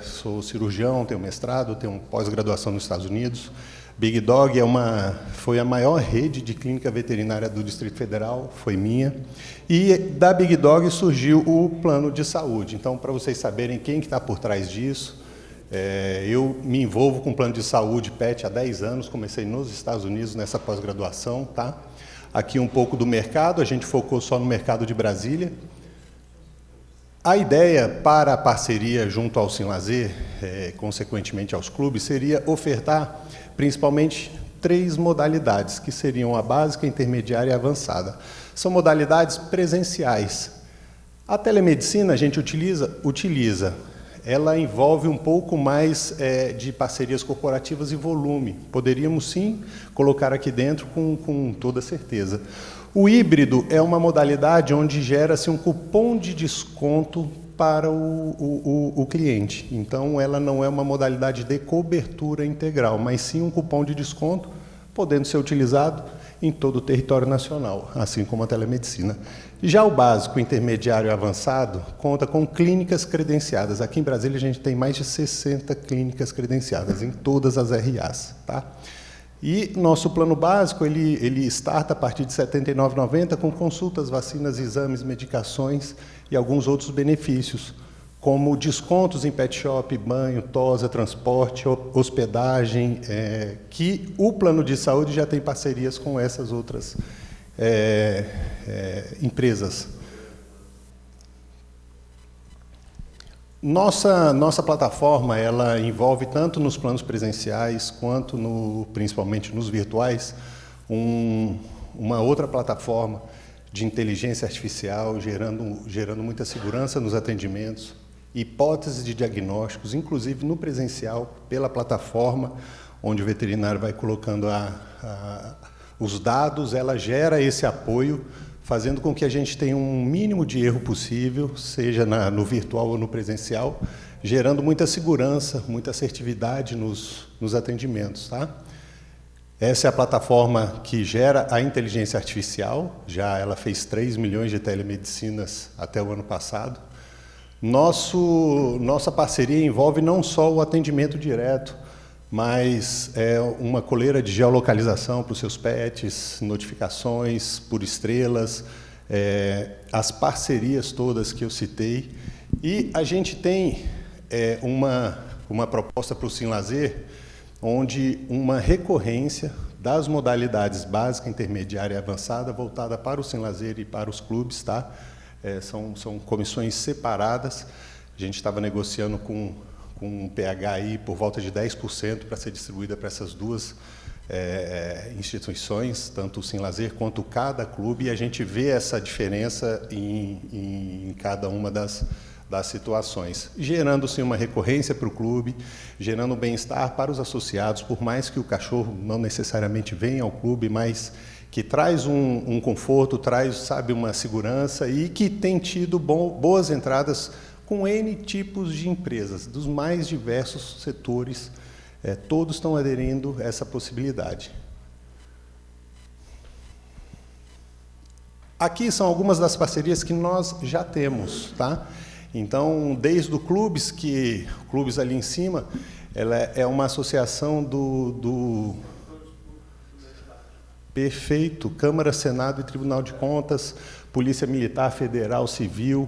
sou cirurgião, tenho mestrado, tenho pós-graduação nos Estados Unidos. Big Dog foi a maior rede de clínica veterinária do Distrito Federal, foi minha. E da Big Dog surgiu o plano de saúde. Então, para vocês saberem quem que está por trás disso, eu me envolvo com plano de saúde PET há 10 anos, comecei nos Estados Unidos nessa pós-graduação. Tá? Aqui um pouco do mercado, a gente focou só no mercado de Brasília. A ideia para a parceria junto ao Sinlazer, consequentemente aos clubes, seria ofertar principalmente 3 modalidades, que seriam a básica, intermediária e avançada. São modalidades presenciais. A telemedicina a gente utiliza. Ela envolve um pouco mais de parcerias corporativas e volume. Poderíamos, sim, colocar aqui dentro com toda certeza. O híbrido é uma modalidade onde gera-se um cupom de desconto para o cliente. Então, ela não é uma modalidade de cobertura integral, mas sim um cupom de desconto, podendo ser utilizado em todo o território nacional, assim como a telemedicina. Já o básico, intermediário e avançado conta com clínicas credenciadas. Aqui em Brasília, a gente tem mais de 60 clínicas credenciadas em todas as RAs. Tá? E nosso plano básico, ele starta a partir de R$ 79,90 com consultas, vacinas, exames, medicações e alguns outros benefícios, como descontos em pet shop, banho, tosa, transporte, hospedagem, que o plano de saúde já tem parcerias com essas outras empresas. Nossa plataforma ela envolve tanto nos planos presenciais quanto principalmente nos virtuais uma outra plataforma de inteligência artificial gerando muita segurança nos atendimentos, hipóteses de diagnósticos, inclusive no presencial pela plataforma onde o veterinário vai colocando os dados, ela gera esse apoio, fazendo com que a gente tenha um mínimo de erro possível, seja no virtual ou no presencial, gerando muita segurança, muita assertividade nos atendimentos. Tá? Essa é a plataforma que gera a inteligência artificial, já ela fez 3 milhões de telemedicinas até o ano passado. Nossa parceria envolve não só o atendimento direto, mas uma coleira de geolocalização para os seus pets, notificações por estrelas, as parcerias todas que eu citei. E a gente tem uma proposta para o Sim Lazer, onde uma recorrência das modalidades básica, intermediária e avançada voltada para o Sim Lazer e para os clubes, tá? São comissões separadas. A gente estava negociando com um pH aí por volta de 10% para ser distribuída para essas duas instituições, tanto o Sim Lazer quanto cada clube, e a gente vê essa diferença em cada uma das situações, gerando-se uma recorrência para o clube, gerando um bem-estar para os associados, por mais que o cachorro não necessariamente venha ao clube, mas que traz um conforto, traz, sabe, uma segurança e que tem tido boas entradas com N tipos de empresas, dos mais diversos setores, todos estão aderindo a essa possibilidade. Aqui são algumas das parcerias que nós já temos, tá? Então, desde o clubes ali em cima, ela é uma associação do Perfeito, Câmara, Senado e Tribunal de Contas, Polícia Militar, Federal, Civil.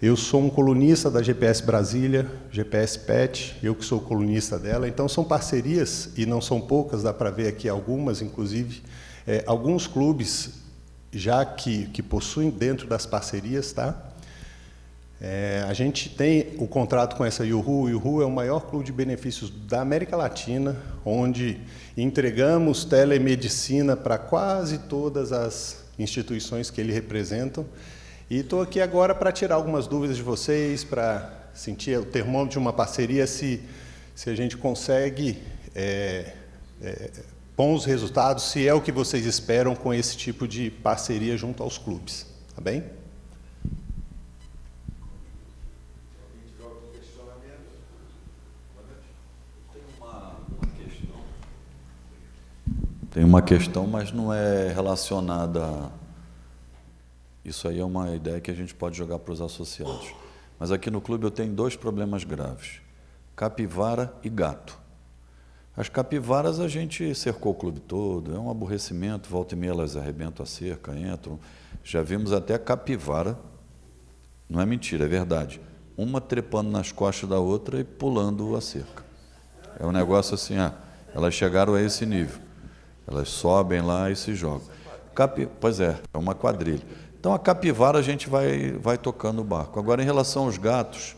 Eu sou um colunista da GPS Brasília, GPS PET, eu que sou colunista dela. Então, são parcerias, e não são poucas, dá para ver aqui algumas, inclusive, alguns clubes já que possuem dentro das parcerias, tá? A gente tem o contrato com essa Yuhu. O Yuhu é o maior clube de benefícios da América Latina, onde entregamos telemedicina para quase todas as instituições que ele representam. E estou aqui agora para tirar algumas dúvidas de vocês, para sentir o termômetro de uma parceria, se a gente consegue bons resultados, se é o que vocês esperam com esse tipo de parceria junto aos clubes. Tá bem? Tem uma questão, mas não é relacionada a... Isso aí é uma ideia que a gente pode jogar para os associados. Mas aqui no clube eu tenho 2 problemas graves: capivara e gato. As capivaras a gente cercou o clube todo, é um aborrecimento, volta e meia elas arrebentam a cerca, entram. Já vimos até capivara, não é mentira, é verdade, uma trepando nas costas da outra e pulando a cerca. É um negócio assim, elas chegaram a esse nível. Elas sobem lá e se jogam. Pois é uma quadrilha. Então, a capivara a gente vai tocando o barco. Agora, em relação aos gatos,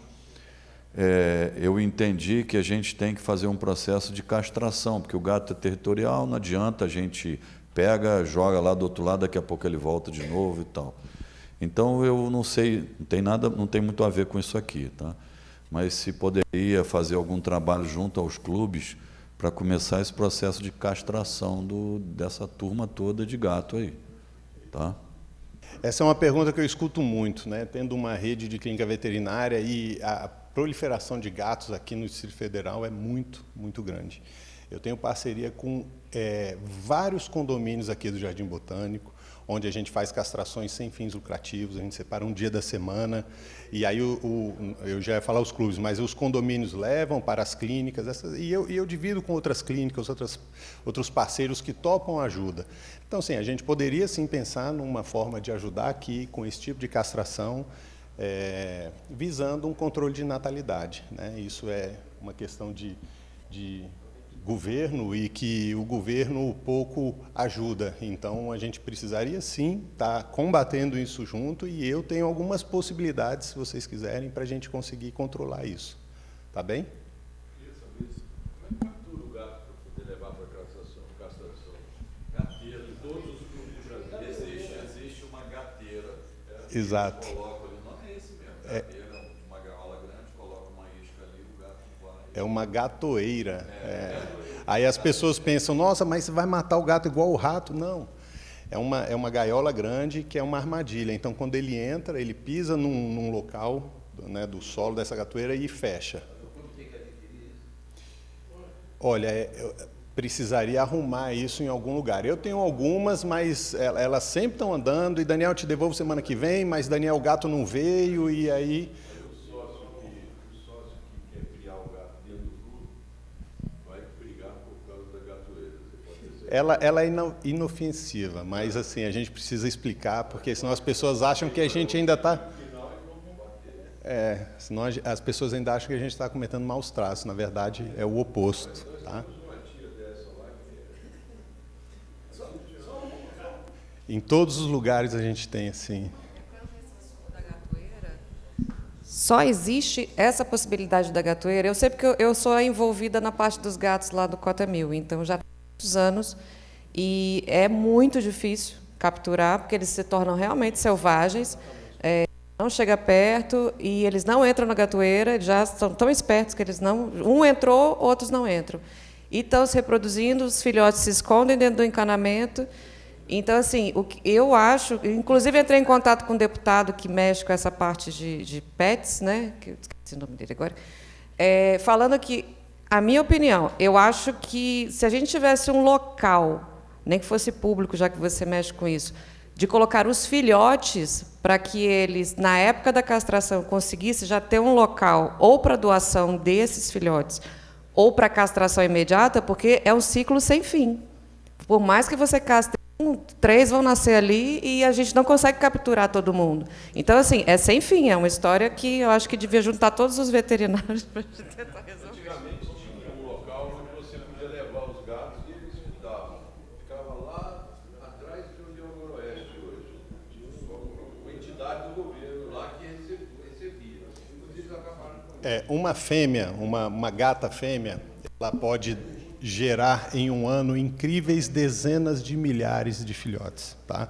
eu entendi que a gente tem que fazer um processo de castração, porque o gato é territorial, não adianta, a gente pega, joga lá do outro lado, daqui a pouco ele volta de novo e tal. Então, eu não sei, não tem muito a ver com isso aqui, tá? Mas se poderia fazer algum trabalho junto aos clubes para começar esse processo de castração dessa turma toda de gato aí, tá? Essa é uma pergunta que eu escuto muito, né? Tendo uma rede de clínica veterinária, e a proliferação de gatos aqui no Distrito Federal é muito, muito grande. Eu tenho parceria com vários condomínios aqui do Jardim Botânico, onde a gente faz castrações sem fins lucrativos, a gente separa um dia da semana, e aí eu já ia falar os clubes, mas os condomínios levam para as clínicas, e eu divido com outras clínicas, outros parceiros que topam ajuda. Então, sim, a gente poderia sim pensar numa forma de ajudar aqui com esse tipo de castração, visando um controle de natalidade, né? Isso é uma questão de governo, e que o governo pouco ajuda. Então, a gente precisaria, sim, estar combatendo isso junto, e eu tenho algumas possibilidades, se vocês quiserem, para a gente conseguir controlar isso. Tá bem? Como é que captura o gato para poder levar para a castração? Gateira, de todos os clubes do Brasil. Existe uma gateira. Exato. Coloca ali, não é esse mesmo. Gateira, uma gaiola grande, coloca uma isca ali, o gato vai. É uma gatoeira. Aí as pessoas pensam, nossa, mas você vai matar o gato igual o rato? Não. É uma gaiola grande que é uma armadilha. Então, quando ele entra, ele pisa num local, né, do solo dessa gatoeira e fecha. Olha, precisaria arrumar isso em algum lugar. Eu tenho algumas, mas elas sempre estão andando, e Daniel, te devolvo semana que vem, mas Daniel, o gato não veio, e aí... O sócio que quer criar o gato dentro do clube vai brigar por causa da gatoeira. Ela é inofensiva, mas assim, a gente precisa explicar, porque senão as pessoas acham que a gente ainda está... senão as pessoas ainda acham que a gente está cometendo maus traços. Na verdade, é o oposto. Tá? Em todos os lugares a gente tem assim. Só existe essa possibilidade da gatoeira. Eu sei porque eu sou envolvida na parte dos gatos lá do Cota Mil, então já há muitos anos, e é muito difícil capturar, porque eles se tornam realmente selvagens, não chega perto, e eles não entram na gatoeira, eles já são tão espertos que eles não... Um entrou, outros não entram. E estão se reproduzindo, os filhotes se escondem dentro do encanamento. Então, assim, eu acho... Inclusive, entrei em contato com um deputado que mexe com essa parte de pets, né? Que eu esqueci o nome dele agora. Falando que, a minha opinião, eu acho que se a gente tivesse um local, nem que fosse público, já que você mexe com isso, de colocar os filhotes para que eles, na época da castração, conseguissem já ter um local ou para doação desses filhotes ou para castração imediata, porque é um ciclo sem fim. Por mais que você castre 3 vão nascer ali e a gente não consegue capturar todo mundo. Então, assim, é sem fim, é uma história que eu acho que devia juntar todos os veterinários para a gente tentar resolver. Antigamente tinha um local onde você podia levar os gatos e eles cuidavam. Ficava lá atrás de onde é o Noroeste hoje. Tinha uma entidade do governo lá que recebia. Inclusive, eles acabaram com Uma fêmea, uma gata fêmea, ela pode gerar em um ano incríveis dezenas de milhares de filhotes. Tá?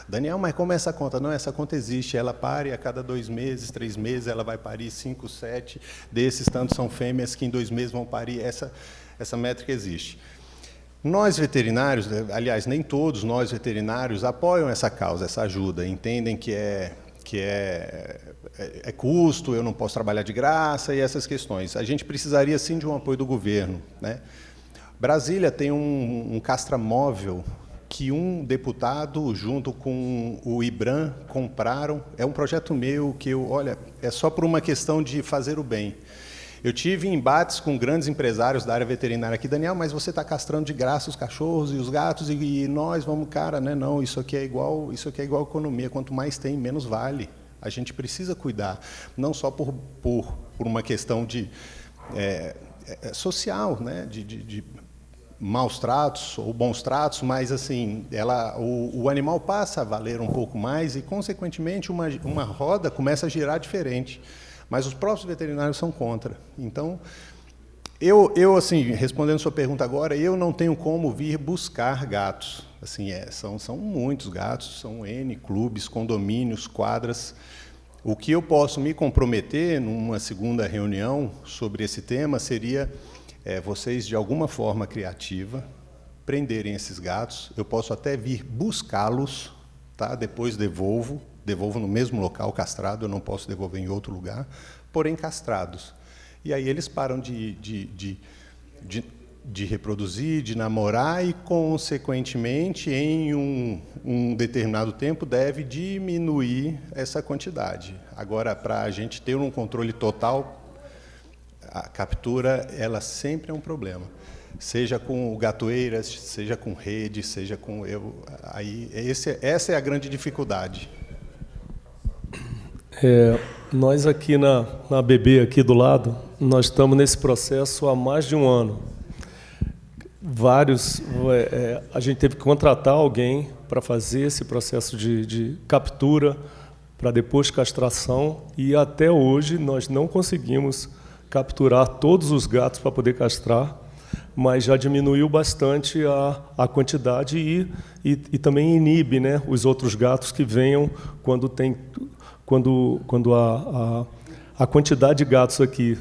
Daniel, mas como é essa conta? Não, essa conta existe. Ela pare a cada 2 meses, 3 meses, ela vai parir 5, 7. Desses, tantos são fêmeas que em 2 meses vão parir. Essa métrica existe. Nós veterinários, aliás, nem todos nós veterinários apoiam essa causa, essa ajuda, entendem que é custo, eu não posso trabalhar de graça e essas questões. A gente precisaria, sim, de um apoio do governo, né? Brasília tem um castramóvel que um deputado, junto com o IBRAM, compraram. É um projeto meu que é só por uma questão de fazer o bem. Eu tive embates com grandes empresários da área veterinária aqui, Daniel, mas você está castrando de graça os cachorros e os gatos e nós vamos, cara, né? Não, isso aqui é igual economia. Quanto mais tem, menos vale. A gente precisa cuidar, não só por uma questão de social, né? De maus tratos ou bons tratos, mas assim, o animal passa a valer um pouco mais e, consequentemente, uma roda começa a girar diferente. Mas os próprios veterinários são contra. Então, eu assim, respondendo sua pergunta agora, eu não tenho como vir buscar gatos. Assim, são muitos gatos, são N clubes, condomínios, quadras. O que eu posso me comprometer numa segunda reunião sobre esse tema seria vocês, de alguma forma criativa, prenderem esses gatos. Eu posso até vir buscá-los, tá? Depois devolvo no mesmo local castrado, eu não posso devolver em outro lugar, porém castrados. E aí eles param de reproduzir, de namorar e, consequentemente, em um determinado tempo, deve diminuir essa quantidade. Agora, para a gente ter um controle total, a captura, ela sempre é um problema. Seja com gatoeiras, seja com rede, seja com... essa é a grande dificuldade. Nós aqui na BB, aqui do lado, nós estamos nesse processo há mais de um ano. A gente teve que contratar alguém para fazer esse processo de captura, para depois castração, e até hoje nós não conseguimos capturar todos os gatos para poder castrar, mas já diminuiu bastante a quantidade e também inibe, né, os outros gatos que venham quando a quantidade de gatos aqui,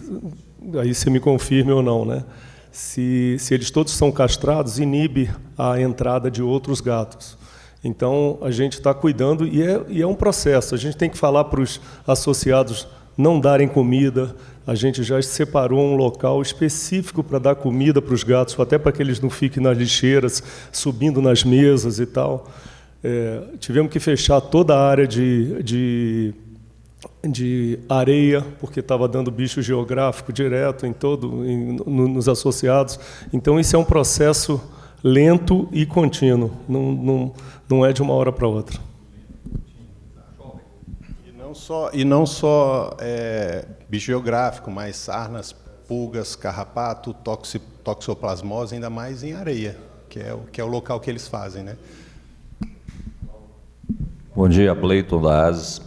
aí você me confirme ou não, né? Se eles todos são castrados, inibe a entrada de outros gatos. Então, a gente está cuidando e é um processo. A gente tem que falar para os associados não darem comida. A gente já separou um local específico para dar comida para os gatos, até para que eles não fiquem nas lixeiras, subindo nas mesas e tal. Tivemos que fechar toda a área de areia, porque estava dando bicho geográfico direto nos associados. Então, isso é um processo lento e contínuo, não é de uma hora para outra. E não só bicho geográfico, mas sarnas, pulgas, carrapato, toxoplasmose, ainda mais em areia, que é o local que eles fazem, né? Bom dia, Bleiton da ASES.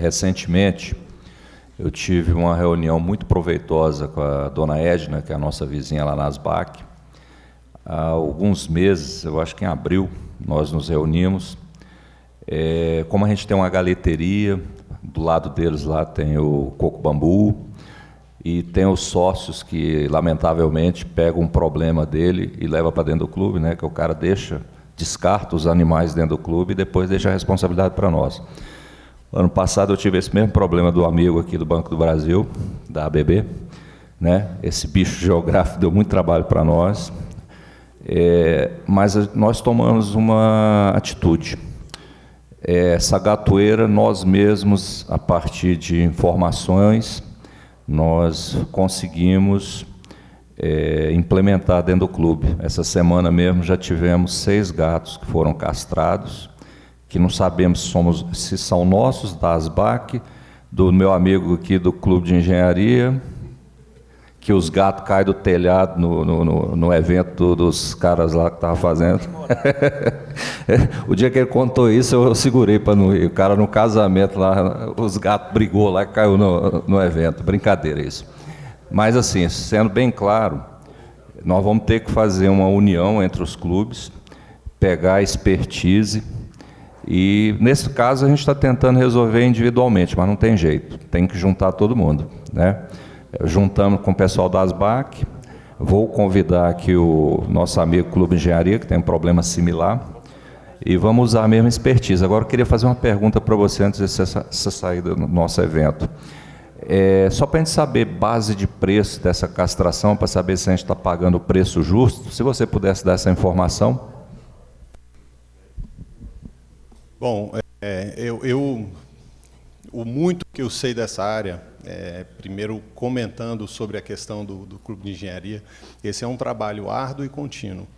Recentemente, eu tive uma reunião muito proveitosa com a dona Edna, que é a nossa vizinha lá na ASBAC. Há alguns meses, eu acho que em abril, nós nos reunimos. Como a gente tem uma galeteria, do lado deles lá tem o Coco Bambu, e tem os sócios que, lamentavelmente, pegam um problema dele e leva para dentro do clube, né, que o cara descarta os animais dentro do clube e depois deixa a responsabilidade para nós. Ano passado eu tive esse mesmo problema do amigo aqui do Banco do Brasil, da ABB, né? Esse bicho geográfico deu muito trabalho para nós, mas nós tomamos uma atitude. Essa gatoeira, nós mesmos, a partir de informações, nós conseguimos implementar dentro do clube. Essa semana mesmo já tivemos 6 gatos que foram castrados, que não sabemos se são nossos, da ASBAC, do meu amigo aqui do Clube de Engenharia, que os gatos caem do telhado no evento dos caras lá que estavam fazendo. O dia que ele contou isso, eu segurei para não ir. O cara no casamento lá, os gatos brigou lá e caiu no evento. Brincadeira isso. Mas, assim, sendo bem claro, nós vamos ter que fazer uma união entre os clubes, pegar a expertise, e, nesse caso, a gente está tentando resolver individualmente, mas não tem jeito, tem que juntar todo mundo, né? Juntamos com o pessoal da ASBAC, vou convidar aqui o nosso amigo Clube de Engenharia, que tem um problema similar, e vamos usar a mesma expertise. Agora, eu queria fazer uma pergunta para você antes de você sair do nosso evento. Só para a gente saber base de preço dessa castração, para saber se a gente está pagando o preço justo, se você pudesse dar essa informação. Bom, o muito que eu sei dessa área, primeiro comentando sobre a questão do Clube de Engenharia, esse é um trabalho árduo e contínuo.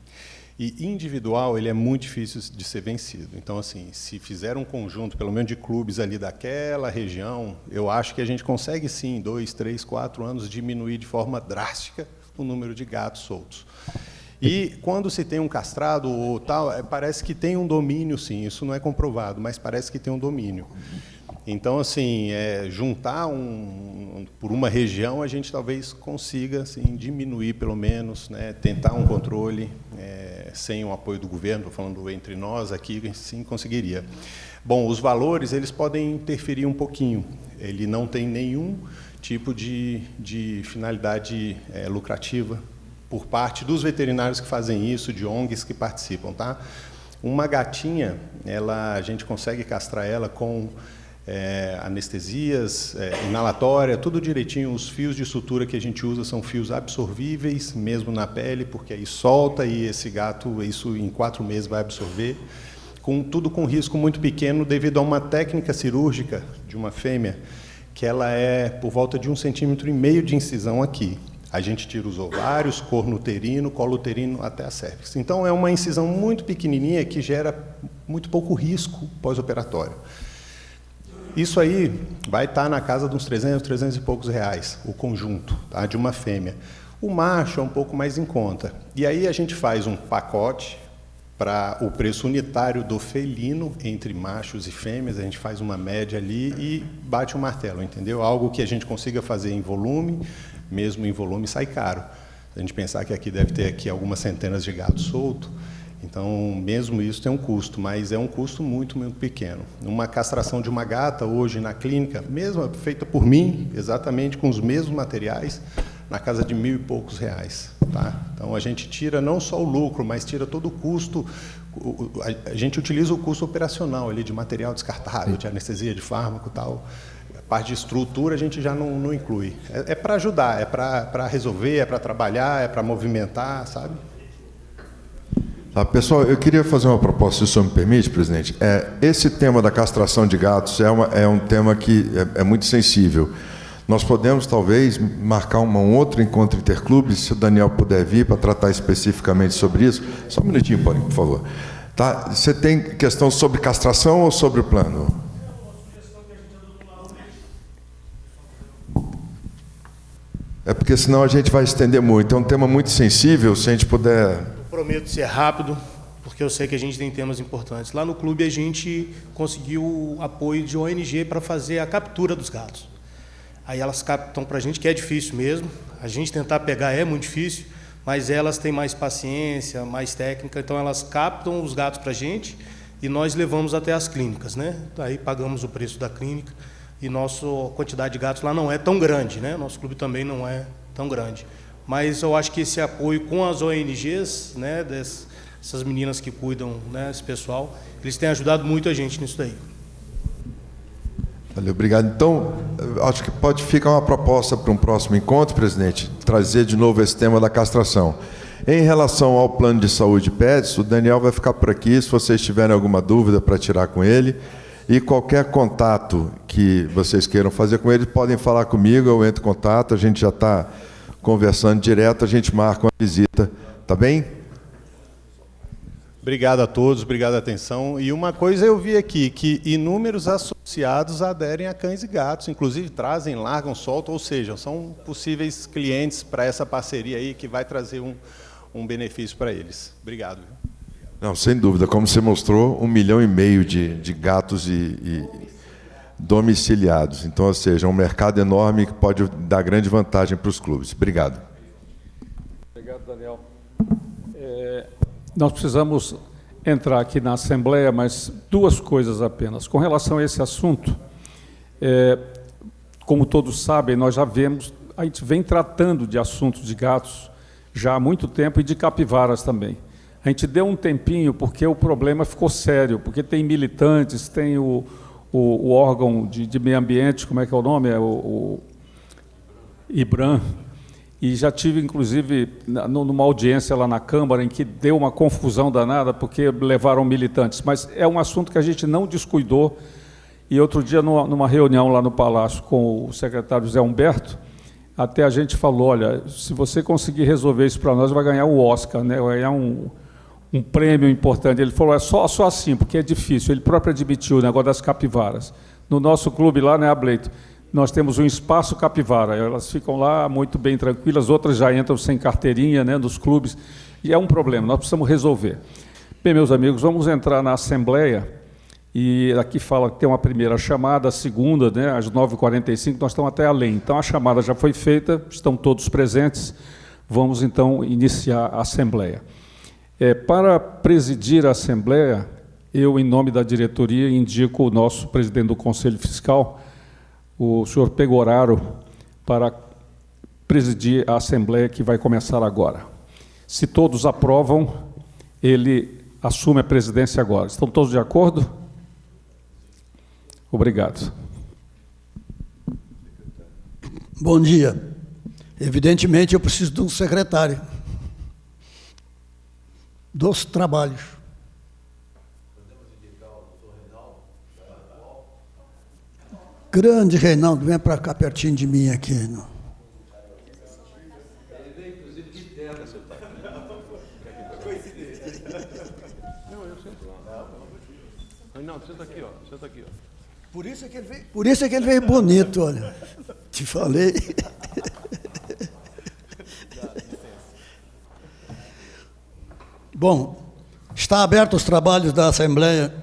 E individual, ele é muito difícil de ser vencido. Então, assim, se fizer um conjunto, pelo menos de clubes ali daquela região, eu acho que a gente consegue, sim, em 2, 3, 4 anos, diminuir de forma drástica o número de gatos soltos. E quando se tem um castrado ou tal, parece que tem um domínio, sim, isso não é comprovado, mas parece que tem um domínio. Então, assim, juntar por uma região, a gente talvez consiga, assim, diminuir, pelo menos, né, tentar um controle, sem o apoio do governo, estou falando entre nós aqui, sim, conseguiria. Bom, os valores, eles podem interferir um pouquinho. Ele não tem nenhum tipo de finalidade lucrativa por parte dos veterinários que fazem isso, de ONGs que participam, tá? Uma gatinha, a gente consegue castrar ela com anestesias, inalatória, tudo direitinho. Os fios de sutura que a gente usa são fios absorvíveis, mesmo na pele, porque aí solta e esse gato, isso em 4 meses vai absorver. Tudo com risco muito pequeno, devido a uma técnica cirúrgica de uma fêmea, que ela é por volta de 1,5 cm de incisão aqui. A gente tira os ovários, corno uterino, colo uterino até a cérvix. Então, é uma incisão muito pequenininha que gera muito pouco risco pós-operatório. Isso aí vai estar na casa de uns 300 e poucos reais, o conjunto, tá, de uma fêmea. O macho é um pouco mais em conta. E aí a gente faz um pacote para o preço unitário do felino, entre machos e fêmeas, a gente faz uma média ali e bate o martelo, entendeu? Algo que a gente consiga fazer em volume, mesmo em volume sai caro. Se a gente pensar que aqui deve ter aqui algumas centenas de gatos soltos, então, mesmo isso tem um custo, mas é um custo muito, muito pequeno. Uma castração de uma gata, hoje, na clínica, mesmo feita por mim, exatamente com os mesmos materiais, na casa de R$1.000 e poucos. Tá? Então, a gente tira não só o lucro, mas tira todo o custo. A gente utiliza o custo operacional ali, de material descartável, de anestesia, de fármaco e tal, Parte de estrutura a gente já não inclui. É para ajudar, é para resolver, é para trabalhar, é para movimentar, sabe? Tá, pessoal, eu queria fazer uma proposta, se o senhor me permite, presidente. Esse tema da castração de gatos é um tema que é muito sensível. Nós podemos, talvez, marcar um outro encontro interclubes, se o Daniel puder vir para tratar especificamente sobre isso. Só um minutinho, Paulinho, por favor. Tá? Você tem questão sobre castração ou sobre o plano? É porque senão a gente vai estender muito. É um tema muito sensível, se a gente puder... Eu prometo ser rápido, porque eu sei que a gente tem temas importantes. Lá no clube a gente conseguiu o apoio de ONG para fazer a captura dos gatos. Aí elas captam para a gente, que é difícil mesmo. A gente tentar pegar é muito difícil, mas elas têm mais paciência, mais técnica, então elas captam os gatos para a gente e nós levamos até as clínicas, né? Aí pagamos o preço da clínica. E nossa quantidade de gatos lá não é tão grande, né? Nosso clube também não é tão grande. Mas eu acho que esse apoio com as ONGs, né, dessas meninas que cuidam, né, esse pessoal, eles têm ajudado muito a gente nisso daí. Valeu, obrigado. Então, acho que pode ficar uma proposta para um próximo encontro, presidente, trazer de novo esse tema da castração. Em relação ao plano de saúde PETS, o Daniel vai ficar por aqui, se vocês tiverem alguma dúvida para tirar com ele. E qualquer contato que vocês queiram fazer com ele, podem falar comigo, eu entro em contato, a gente já está conversando direto, a gente marca uma visita, tá bem? Obrigado a todos, obrigado a atenção. E uma coisa eu vi aqui, que inúmeros associados aderem a cães e gatos, inclusive trazem, largam, soltam, ou seja, são possíveis clientes para essa parceria aí que vai trazer um benefício para eles. Obrigado. Não, sem dúvida, como você mostrou, 1,5 milhão de gatos e domiciliados. Então, ou seja, um mercado enorme que pode dar grande vantagem para os clubes. Obrigado. Obrigado, Daniel. Nós precisamos entrar aqui na Assembleia, mas duas coisas apenas. Com relação a esse assunto, como todos sabem, a gente vem tratando de assuntos de gatos já há muito tempo e de capivaras também. A gente deu um tempinho porque o problema ficou sério, porque tem militantes, tem o órgão de meio ambiente, como é que é o nome? O IBRAM, e já tive, inclusive, numa audiência lá na Câmara, em que deu uma confusão danada, porque levaram militantes, mas é um assunto que a gente não descuidou, e outro dia, numa reunião lá no Palácio com o secretário Zé Humberto, até a gente falou, olha, se você conseguir resolver isso para nós, vai ganhar o Oscar, né? Vai ganhar um prêmio importante. Ele falou, só assim, porque é difícil. Ele próprio admitiu o negócio das capivaras. No nosso clube lá, né, Ableito, nós temos um espaço capivara. Elas ficam lá muito bem tranquilas, outras já entram sem carteirinha, né, nos clubes. E é um problema, nós precisamos resolver. Bem, meus amigos, vamos entrar na Assembleia. E aqui fala que tem uma primeira chamada, a segunda, né, às 9h45, nós estamos até além. Então, a chamada já foi feita, estão todos presentes. Vamos, então, iniciar a Assembleia. Para presidir a Assembleia, eu, em nome da diretoria, indico o nosso presidente do Conselho Fiscal, o senhor Pegoraro, para presidir a Assembleia que vai começar agora. Se todos aprovam, ele assume a presidência agora. Estão todos de acordo? Obrigado. Bom dia. Evidentemente, eu preciso de um secretário dos trabalhos. Grande Reinaldo, vem para cá pertinho de mim aqui. Não. Ele veio, inclusive, de terra, seu pai. Não, eu sento lá. Reinaldo, senta aqui, ó. Senta aqui, ó. Por isso é que ele veio bonito, olha. Te falei. Bom, está aberto os trabalhos da Assembleia.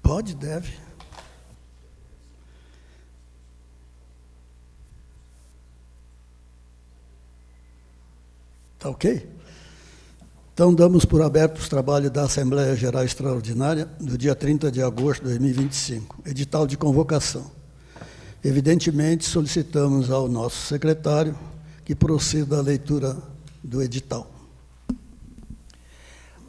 Pode, deve. Tá ok? Então, damos por aberto os trabalhos da Assembleia Geral Extraordinária do dia 30 de agosto de 2025. Edital de convocação. Evidentemente, solicitamos ao nosso secretário que proceda a leitura do edital.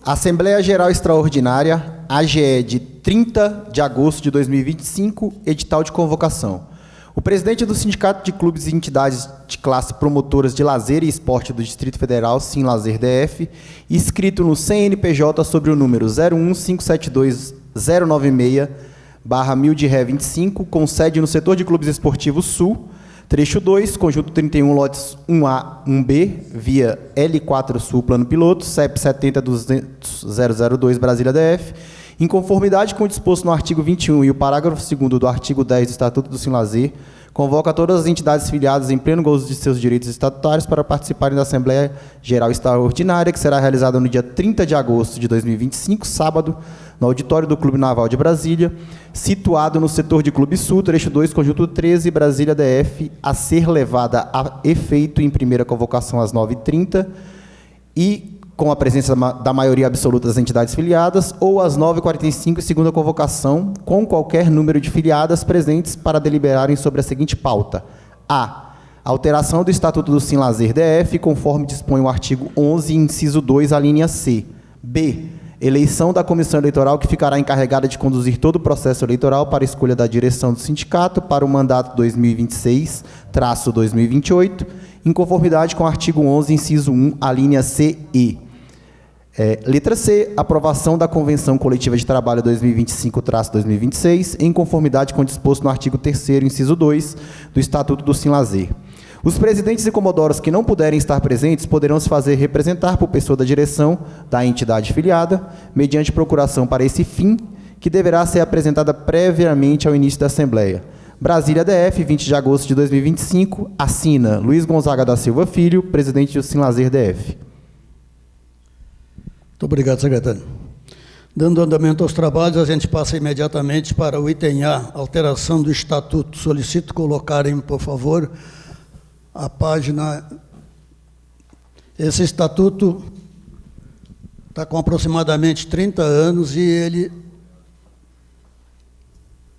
Assembleia Geral Extraordinária, AGE, de 30 de agosto de 2025, edital de convocação. O presidente do Sindicato de Clubes e Entidades de Classe Promotoras de Lazer e Esporte do Distrito Federal, Sinlazer DF, inscrito no CNPJ sobre o número 01572-096/1000 de Ré 25, com sede no setor de clubes esportivos Sul, trecho 2, conjunto 31, lotes 1A, 1B, via L4 Sul, plano piloto, CEP 70-200-002, Brasília DF, em conformidade com o disposto no artigo 21 e o parágrafo 2º do artigo 10 do Estatuto do Sinlazer, convoca todas as entidades filiadas em pleno gozo de seus direitos estatutários para participarem da Assembleia Geral Extraordinária, que será realizada no dia 30 de agosto de 2025, sábado, no auditório do Clube Naval de Brasília, situado no setor de Clube Sul, trecho 2, conjunto 13, Brasília DF, a ser levada a efeito em primeira convocação às 9h30 e com a presença da maioria absoluta das entidades filiadas, ou às 9h45, segunda convocação, com qualquer número de filiadas presentes para deliberarem sobre a seguinte pauta. A. Alteração do Estatuto do Sinlazer DF, conforme dispõe o artigo 11, inciso 2, a linha C. B. Eleição da comissão eleitoral que ficará encarregada de conduzir todo o processo eleitoral para a escolha da direção do sindicato para o mandato 2026-2028, em conformidade com o artigo 11, inciso 1, a linha C e. Letra C, aprovação da Convenção Coletiva de Trabalho 2025-2026, em conformidade com o disposto no artigo 3º, inciso 2, do Estatuto do Sinlazer. Os presidentes e comodoros que não puderem estar presentes poderão se fazer representar por pessoa da direção da entidade filiada, mediante procuração para esse fim, que deverá ser apresentada previamente ao início da Assembleia. Brasília DF, 20 de agosto de 2025, assina Luiz Gonzaga da Silva Filho, presidente do Sinlazer DF. Muito obrigado, secretário. Dando andamento aos trabalhos, a gente passa imediatamente para o item A, alteração do Estatuto. Solicito colocarem, por favor, a página. Esse Estatuto está com aproximadamente 30 anos e ele...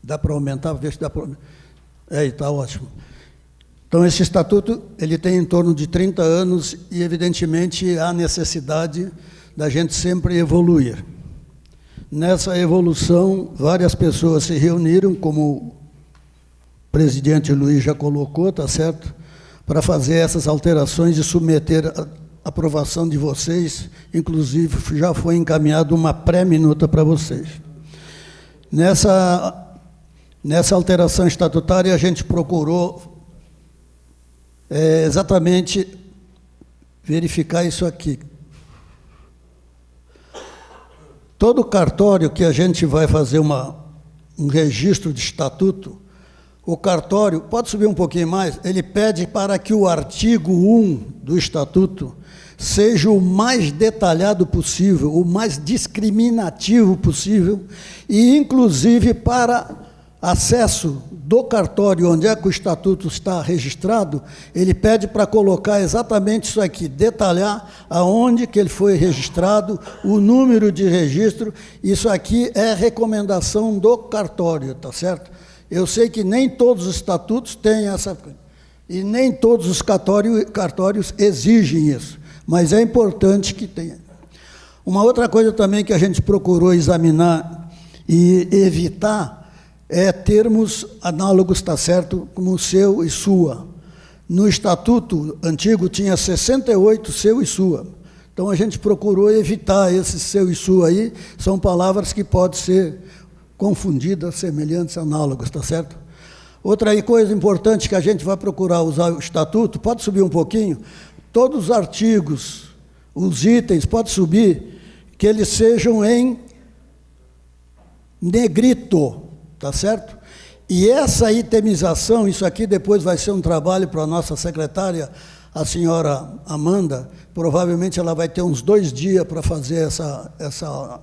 Dá para aumentar? Ver se dá para... está ótimo. Então, esse Estatuto ele tem em torno de 30 anos e, evidentemente, há necessidade da gente sempre evoluir. Nessa evolução, várias pessoas se reuniram, como o presidente Luiz já colocou, tá certo? Para fazer essas alterações e submeter a aprovação de vocês, inclusive já foi encaminhado uma pré-minuta para vocês. Nessa alteração estatutária, a gente procurou exatamente verificar isso aqui. Todo cartório que a gente vai fazer um registro de estatuto, o cartório, pode subir um pouquinho mais, ele pede para que o artigo 1 do estatuto seja o mais detalhado possível, o mais discriminativo possível, e inclusive para acesso do cartório onde é que o estatuto está registrado, ele pede para colocar exatamente isso aqui, detalhar aonde que ele foi registrado, o número de registro. Isso aqui é recomendação do cartório, tá certo? Eu sei que nem todos os estatutos têm essa, e nem todos os cartórios exigem isso, mas é importante que tenha. Uma outra coisa também que a gente procurou examinar e evitar é termos análogos, está certo, como seu e sua. No estatuto antigo tinha 68 seu e sua. Então a gente procurou evitar esse seu e sua aí, são palavras que podem ser confundidas, semelhantes, análogos, está certo? Outra coisa importante que a gente vai procurar usar o estatuto, pode subir um pouquinho, todos os artigos, os itens, pode subir, que eles sejam em negrito, tá certo? E essa itemização, isso aqui depois vai ser um trabalho para a nossa secretária, a senhora Amanda, provavelmente ela vai ter uns 2 dias para fazer essa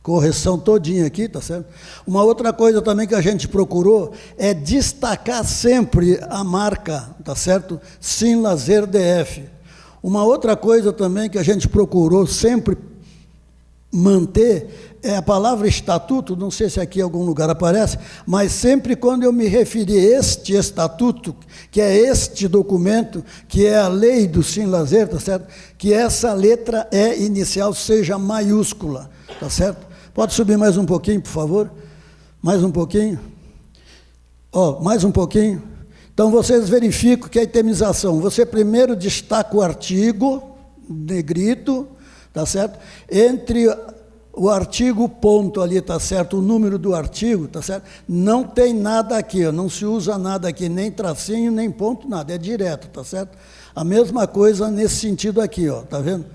correção todinha aqui, tá certo? Uma outra coisa também que a gente procurou é destacar sempre a marca, tá certo? Sinlazer DF. Uma outra coisa também que a gente procurou sempre manter é a palavra estatuto, não sei se aqui em algum lugar aparece, mas sempre quando eu me referir a este estatuto, que é este documento, que é a lei do Sim Lazer, tá certo? Que essa letra E inicial seja maiúscula, tá certo? Pode subir mais um pouquinho, por favor? Mais um pouquinho? Ó, mais um pouquinho. Então, vocês verificam que a itemização, você primeiro destaca o artigo, negrito, tá certo? Entre o artigo, ponto ali, tá certo? O número do artigo, tá certo? Não tem nada aqui, ó, não se usa nada aqui, nem tracinho, nem ponto, nada, é direto, tá certo? A mesma coisa nesse sentido aqui, ó, tá vendo?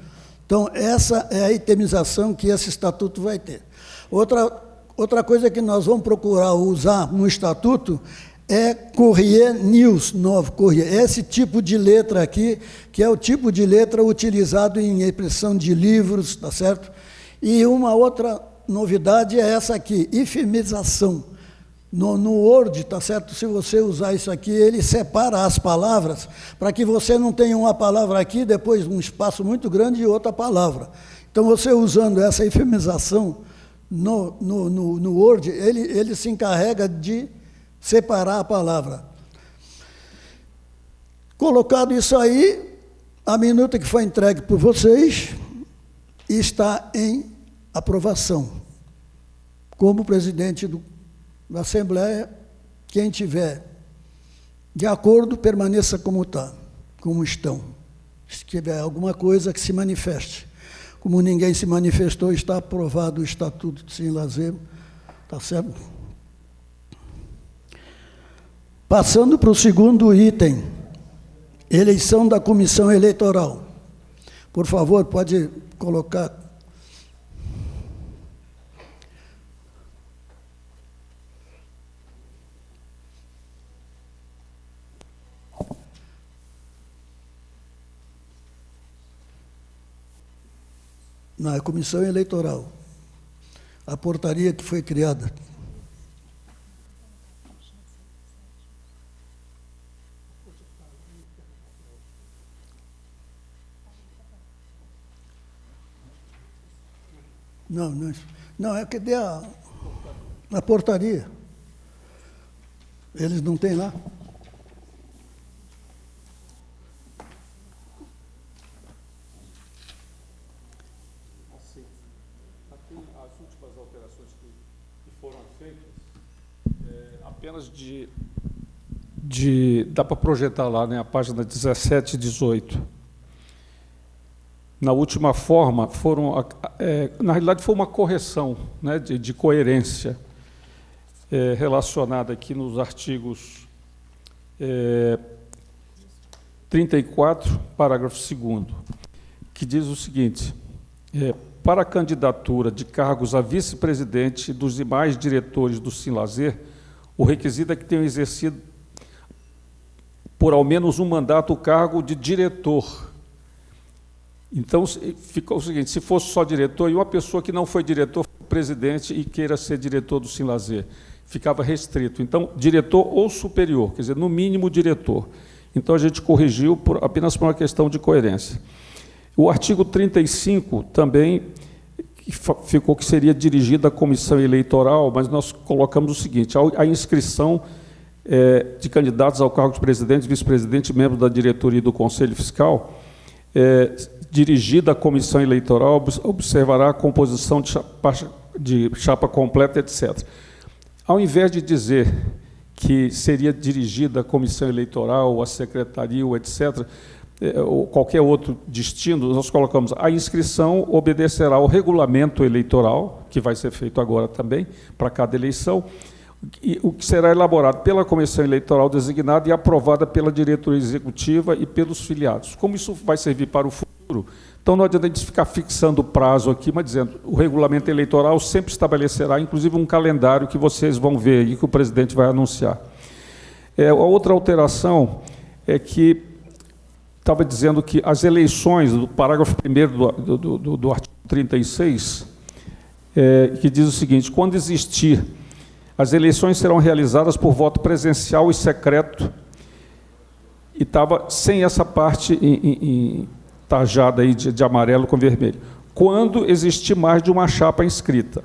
Então, essa é a itemização que esse estatuto vai ter. Outra coisa que nós vamos procurar usar no estatuto é Courrier News, novo Courrier. Esse tipo de letra aqui, que é o tipo de letra utilizado em impressão de livros, tá certo? E uma outra novidade é essa aqui, efemização. No Word, tá certo? Se você usar isso aqui, ele separa as palavras, para que você não tenha uma palavra aqui, depois um espaço muito grande e outra palavra. Então, você usando essa efemização no Word, ele se encarrega de separar a palavra. Colocado isso aí, a minuta que foi entregue por vocês está em aprovação. Como presidente da Assembleia, quem tiver de acordo, permaneça como está, como estão. Se tiver alguma coisa que se manifeste. Como ninguém se manifestou, está aprovado o Estatuto de Sim Lazer, tá certo? Passando para o segundo item, eleição da comissão eleitoral. Por favor, pode colocar. Na comissão eleitoral, a portaria que foi criada. Não, é que dê a portaria. Eles não têm lá? As últimas alterações que foram feitas, apenas dá para projetar lá, né, a página 17 e 18. Na última forma, na realidade, foi uma correção, né, de coerência relacionada aqui nos artigos 34, parágrafo 2º, que diz o seguinte: para a candidatura de cargos a vice-presidente e dos demais diretores do Sim Lazer, o requisito é que tenham exercido por ao menos um mandato o cargo de diretor. Então, ficou o seguinte: se fosse só diretor, e uma pessoa que não foi diretor, presidente e queira ser diretor do Sim Lazer, ficava restrito. Então, diretor ou superior, quer dizer, no mínimo diretor. Então, a gente corrigiu apenas por uma questão de coerência. O artigo 35 também ficou que seria dirigida à comissão eleitoral, mas nós colocamos o seguinte: a inscrição de candidatos ao cargo de presidente, vice-presidente e membro da diretoria e do Conselho Fiscal, dirigida à comissão eleitoral, observará a composição de chapa completa, etc. Ao invés de dizer que seria dirigida à comissão eleitoral, à secretaria, etc., ou qualquer outro destino, nós colocamos: a inscrição obedecerá ao regulamento eleitoral, que vai ser feito agora também, para cada eleição, o que será elaborado pela comissão eleitoral designada e aprovada pela diretoria executiva e pelos filiados. Como isso vai servir para o futuro, então não adianta a gente ficar fixando o prazo aqui, mas dizendo: o regulamento eleitoral sempre estabelecerá, inclusive, um calendário que vocês vão ver aí, que o presidente vai anunciar. A outra alteração é que estava dizendo que as eleições, do parágrafo 1º do artigo 36, que diz o seguinte: quando existir, as eleições serão realizadas por voto presencial e secreto, e estava sem essa parte tajada aí de amarelo com vermelho. quando existir mais de uma chapa inscrita.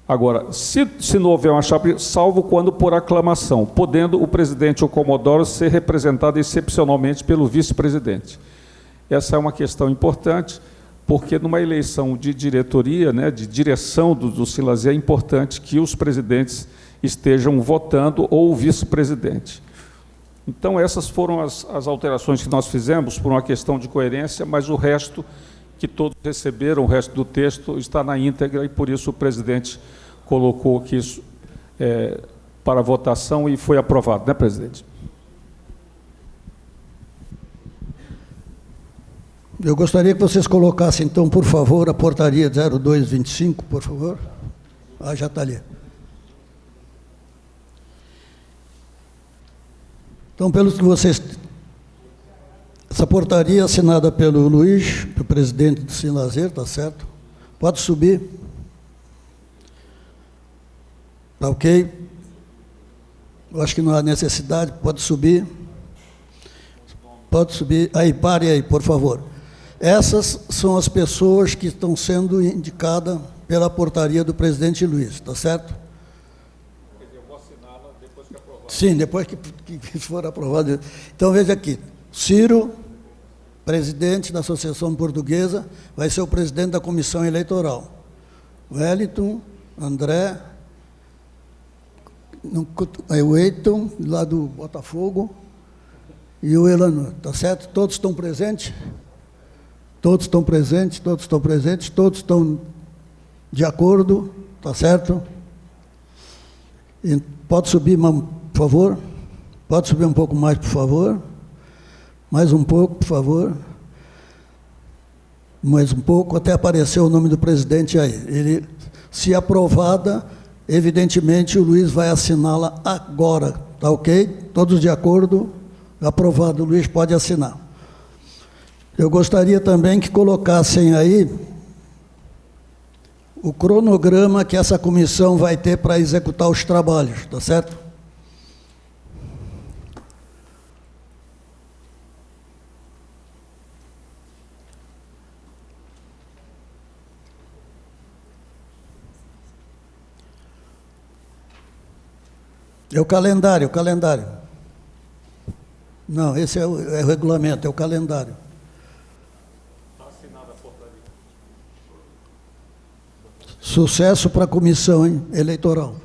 Agora, se não houver uma chapa, salvo quando por aclamação, podendo o presidente ou comodoro ser representado excepcionalmente pelo vice-presidente. Essa é uma questão importante, porque numa eleição de diretoria, né, de direção do Sinlazer, é importante que os presidentes estejam votando ou o vice-presidente. Então, essas foram as alterações que nós fizemos por uma questão de coerência, mas o resto que todos receberam, o resto do texto está na íntegra e, por isso, o presidente colocou que isso para votação e foi aprovado, né, presidente? Eu gostaria que vocês colocassem, então, por favor, a portaria 0225, por favor. Ah, já está ali. Então, pelo que vocês... Essa portaria assinada pelo Luiz, o presidente do Sinlazer, tá certo? Pode subir. Tá ok? Eu acho que não há necessidade, pode subir. Pode subir. Aí, pare aí, por favor. Essas são as pessoas que estão sendo indicadas pela portaria do presidente Luiz, tá certo? Quer dizer, eu vou assiná-la depois que aprovado. Sim, depois que for aprovado. Então, veja aqui. Ciro, presidente da Associação Portuguesa, vai ser o presidente da Comissão Eleitoral. Wellington, André, o Eiton, lá do Botafogo, e o Elanor, tá certo? Todos estão presentes? Todos estão presentes, todos estão presentes, todos estão de acordo, tá certo? E pode subir, por favor? Pode subir um pouco mais, por favor? Mais um pouco, por favor. Mais um pouco, até aparecer o nome do presidente aí. Ele, se aprovada, evidentemente o Luiz vai assiná-la agora, tá ok? Todos de acordo? Aprovado, o Luiz pode assinar. Eu gostaria também que colocassem aí o cronograma que essa comissão vai ter para executar os trabalhos, tá certo? É o calendário, Não, esse é o regulamento, é o calendário. Está assinada a portaria. Sucesso para a comissão, hein, eleitoral.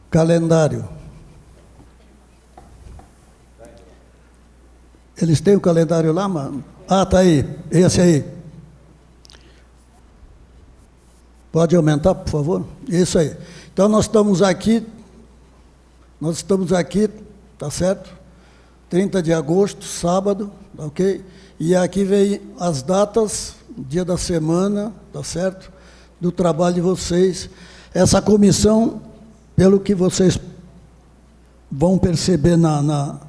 Calendário. Eles têm o calendário lá, mano? Ah, tá aí, esse aí. Pode aumentar, por favor? Isso aí. Então, nós estamos aqui, tá certo? 30 de agosto, sábado, ok? E aqui vem as datas, dia da semana, tá certo? Do trabalho de vocês. Essa comissão, pelo que vocês vão perceber na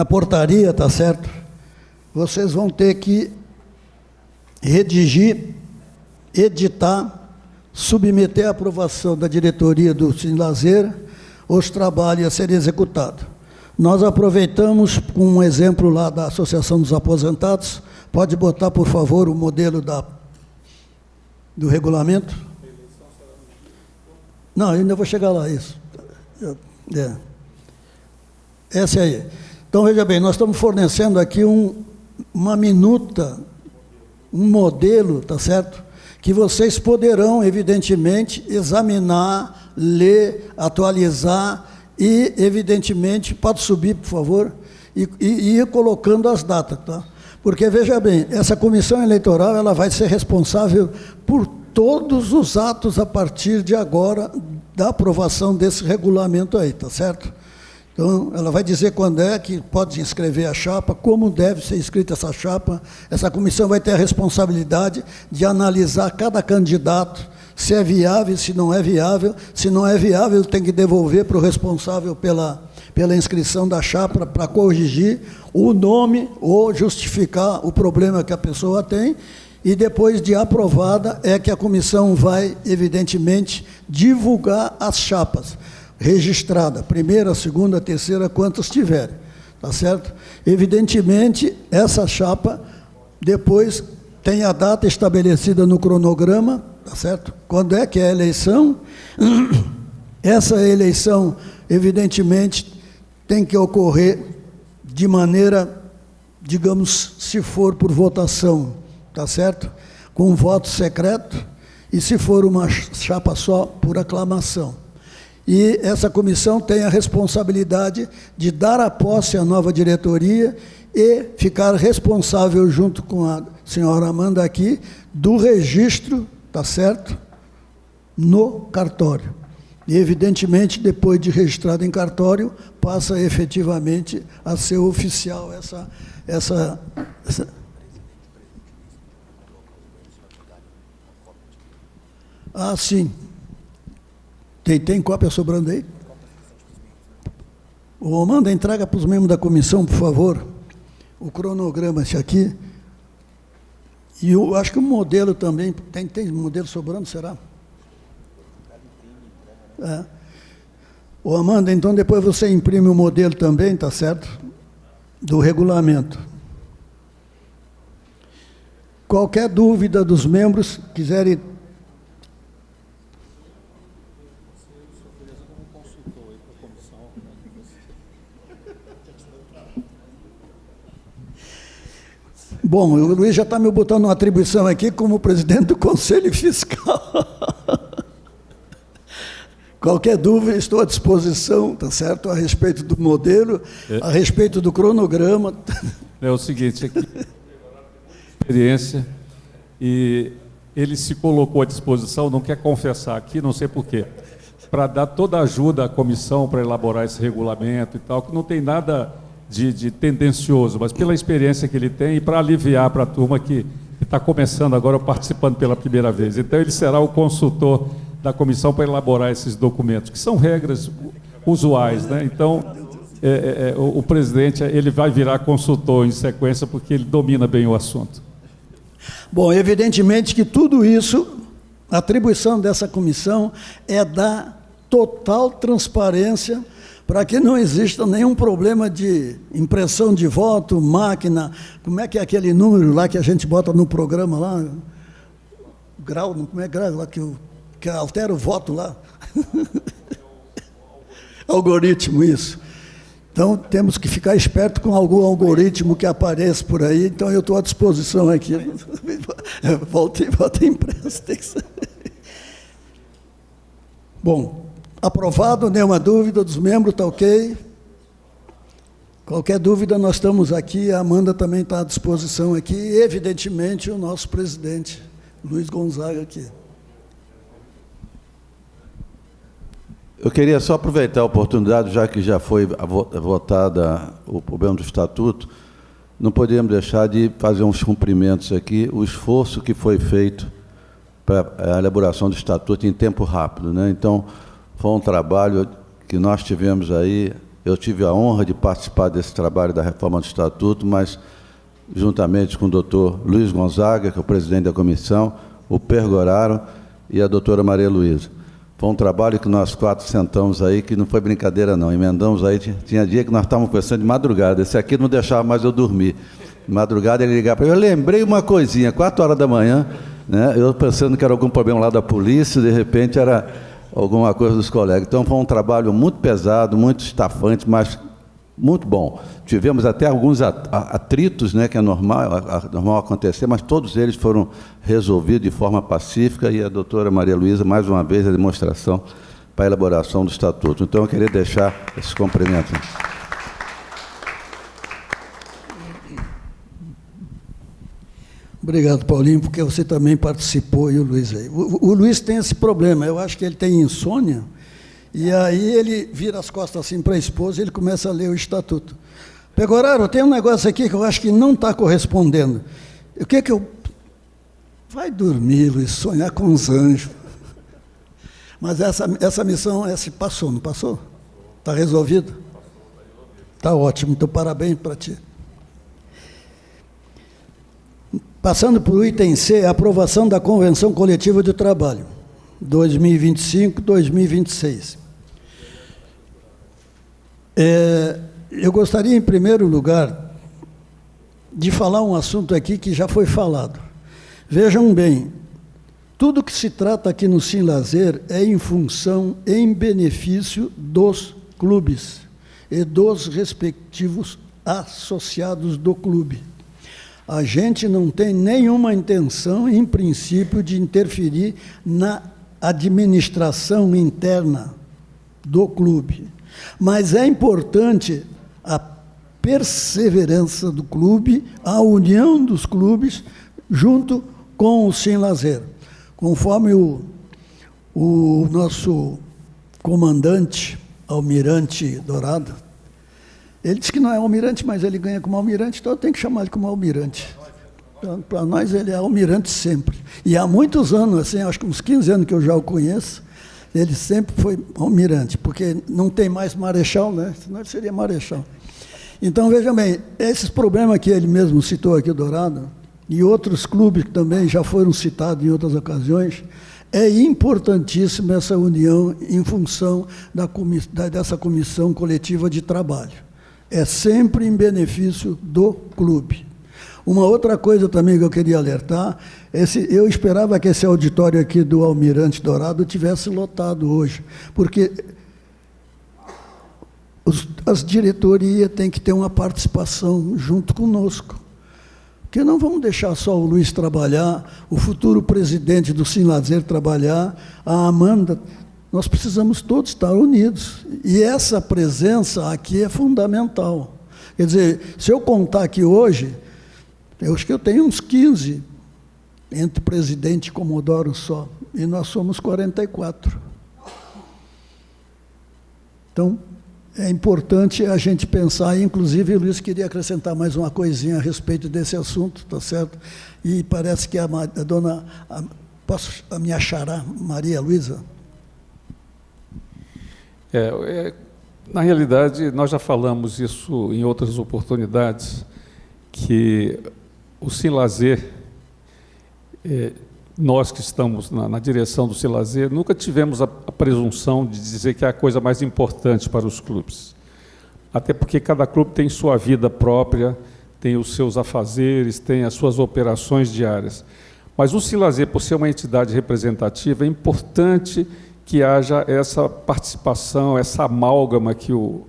portaria, tá certo? Vocês vão ter que redigir, editar, submeter à aprovação da diretoria do Sinlazer os trabalhos a serem executados. Nós aproveitamos com um exemplo lá da Associação dos Aposentados. Pode botar, por favor, o modelo do regulamento? Não, ainda vou chegar lá, isso. Essa aí. Então, veja bem, nós estamos fornecendo aqui uma minuta, um modelo, tá certo? Que vocês poderão, evidentemente, examinar, ler, atualizar e, evidentemente, pode subir, por favor, e ir colocando as datas, tá? Porque, veja bem, essa comissão eleitoral ela vai ser responsável por todos os atos a partir de agora da aprovação desse regulamento aí, tá certo? Então, ela vai dizer quando é que pode inscrever a chapa, como deve ser escrita essa chapa. Essa comissão vai ter a responsabilidade de analisar cada candidato, se é viável, se não é viável. Se não é viável, tem que devolver para o responsável pela inscrição da chapa para corrigir o nome ou justificar o problema que a pessoa tem. E depois de aprovada, é que a comissão vai, evidentemente, divulgar as chapas registrada, primeira, segunda, terceira, quantas tiverem. tá certo? Evidentemente, essa chapa depois tem a data estabelecida no cronograma, tá certo? Quando é que é a eleição? Essa eleição, evidentemente, tem que ocorrer de maneira, digamos, se for por votação, tá certo? Com voto secreto, e se for uma chapa só, por aclamação. E essa comissão tem a responsabilidade de dar a posse à nova diretoria e ficar responsável, junto com a senhora Amanda aqui, do registro, tá certo? No cartório. E, evidentemente, depois de registrado em cartório, passa efetivamente a ser oficial essa. Ah, sim. Tem cópia sobrando aí? Ô, Amanda, entrega para os membros da comissão, por favor, o cronograma, esse aqui. E eu acho que o modelo também, tem modelo sobrando, será? É. Ô, Amanda, então depois você imprime o modelo também, tá certo? Do regulamento. Qualquer dúvida dos membros, quiserem... Bom, o Luiz já está me botando uma atribuição aqui como presidente do Conselho Fiscal. Qualquer dúvida, estou à disposição, tá certo? A respeito do modelo, a respeito do cronograma. É o seguinte, aqui, experiência, e ele se colocou à disposição, não quer confessar aqui, não sei porquê, para dar toda a ajuda à comissão para elaborar esse regulamento e tal, que não tem nada de tendencioso, mas pela experiência que ele tem e para aliviar para a turma que está começando agora, participando pela primeira vez. Então, ele será o consultor da comissão para elaborar esses documentos, que são regras usuais, né? Então, o presidente ele vai virar consultor em sequência, porque ele domina bem o assunto. Bom, evidentemente que tudo isso, a atribuição dessa comissão é dar total transparência para que não exista nenhum problema de impressão de voto, máquina, como é que é aquele número lá que a gente bota no programa lá, grau, como é grau lá que altera o voto lá? Algoritmo, isso. Então, temos que ficar esperto com algum algoritmo que apareça por aí, então eu estou à disposição aqui. Volta impresso, tem que ser. Bom, aprovado, nenhuma dúvida dos membros, está ok? Qualquer dúvida, nós estamos aqui, a Amanda também está à disposição aqui, e, evidentemente, o nosso presidente, Luiz Gonzaga, aqui. Eu queria só aproveitar a oportunidade, já que já foi votada o problema do Estatuto, não podemos deixar de fazer uns cumprimentos aqui, o esforço que foi feito para a elaboração do Estatuto em tempo rápido, né? Então, foi um trabalho que nós tivemos aí, eu tive a honra de participar desse trabalho da reforma do Estatuto, mas juntamente com o doutor Luiz Gonzaga, que é o presidente da comissão, o Pergoraro e a doutora Maria Luísa. Foi um trabalho que nós quatro sentamos aí, que não foi brincadeira não, emendamos aí, tinha dia que nós estávamos conversando de madrugada, esse aqui não deixava mais eu dormir. De madrugada ele ligava para mim, eu lembrei uma coisinha, 4 horas da manhã, né, eu pensando que era algum problema lá da polícia, de repente era alguma coisa dos colegas. Então foi um trabalho muito pesado, muito estafante, mas muito bom. Tivemos até alguns atritos, né, que é normal acontecer, mas todos eles foram resolvidos de forma pacífica, e a doutora Maria Luísa, mais uma vez, a demonstração para a elaboração do Estatuto. Então, eu queria deixar esses cumprimentos. Obrigado, Paulinho, porque você também participou, e o Luiz aí. O Luiz tem esse problema, eu acho que ele tem insônia, e aí ele vira as costas assim para a esposa e ele começa a ler o Estatuto. Pegoraro, tem um negócio aqui que eu acho que não está correspondendo. O que que eu... Vai dormir, Luiz, sonhar com os anjos. Mas essa missão passou, não passou? Está resolvido? Está ótimo, então parabéns para ti. Passando para o item C, aprovação da Convenção Coletiva de Trabalho, 2025-2026. eu gostaria, em primeiro lugar, de falar um assunto aqui que já foi falado. Vejam bem, tudo que se trata aqui no Sim Lazer é em função, em benefício dos clubes e dos respectivos associados do clube. A gente não tem nenhuma intenção, em princípio, de interferir na administração interna do clube. Mas é importante a perseverança do clube, a união dos clubes, junto com o Sim Lazer. Conforme o nosso comandante, Almirante Dourado, ele disse que não é almirante, mas ele ganha como almirante, então eu tenho que chamar ele como almirante. Então, para nós, ele é almirante sempre. E há muitos anos, assim, acho que uns 15 anos que eu já o conheço, ele sempre foi almirante, porque não tem mais marechal, né? Senão ele seria marechal. Então, veja bem, esses problemas que ele mesmo citou aqui, Dourado, e outros clubes que também já foram citados em outras ocasiões, é importantíssima essa união em função dessa comissão coletiva de trabalho. É sempre em benefício do clube. Uma outra coisa também que eu queria alertar, eu esperava que esse auditório aqui do Almirante Dourado tivesse lotado hoje, porque as diretorias têm que ter uma participação junto conosco. Porque não vamos deixar só o Luiz trabalhar, o futuro presidente do Sim Lazer trabalhar, a Amanda. Nós precisamos todos estar unidos. E essa presença aqui é fundamental. Quer dizer, se eu contar aqui hoje, eu acho que eu tenho uns 15 entre presidente e Comodoro só, e nós somos 44. Então, é importante a gente pensar, e inclusive o Luiz queria acrescentar mais uma coisinha a respeito desse assunto, tá certo? E parece que a dona, a minha xará, Maria Luísa? Na realidade, nós já falamos isso em outras oportunidades, que o Sim Lazer, nós que estamos na direção do Sim Lazer, nunca tivemos a presunção de dizer que é a coisa mais importante para os clubes. Até porque cada clube tem sua vida própria, tem os seus afazeres, tem as suas operações diárias. Mas o Sim Lazer, por ser uma entidade representativa, é importante que haja essa participação, essa amálgama que o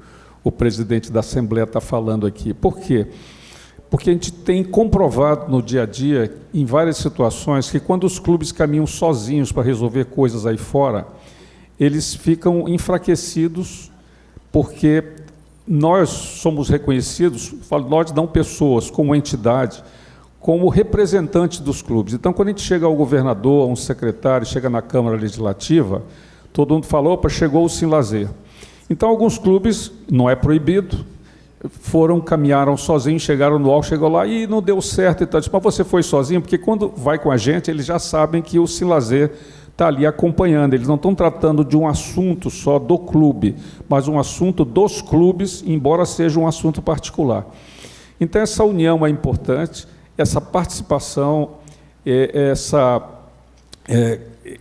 presidente da Assembleia está falando aqui. Por quê? Porque a gente tem comprovado no dia a dia, em várias situações, que quando os clubes caminham sozinhos para resolver coisas aí fora, eles ficam enfraquecidos, porque nós somos reconhecidos, falo nós não pessoas, como entidade, como representantes dos clubes. Então, quando a gente chega ao governador, a um secretário, chega na Câmara Legislativa, todo mundo fala, opa, chegou o Sim Lazer. Então, alguns clubes, não é proibido, caminharam sozinhos, chegaram no alto, chegou lá e não deu certo. Então, mas você foi sozinho? Porque quando vai com a gente, eles já sabem que o Sim Lazer está ali acompanhando. Eles não estão tratando de um assunto só do clube, mas um assunto dos clubes, embora seja um assunto particular. Então, essa união é importante, essa participação,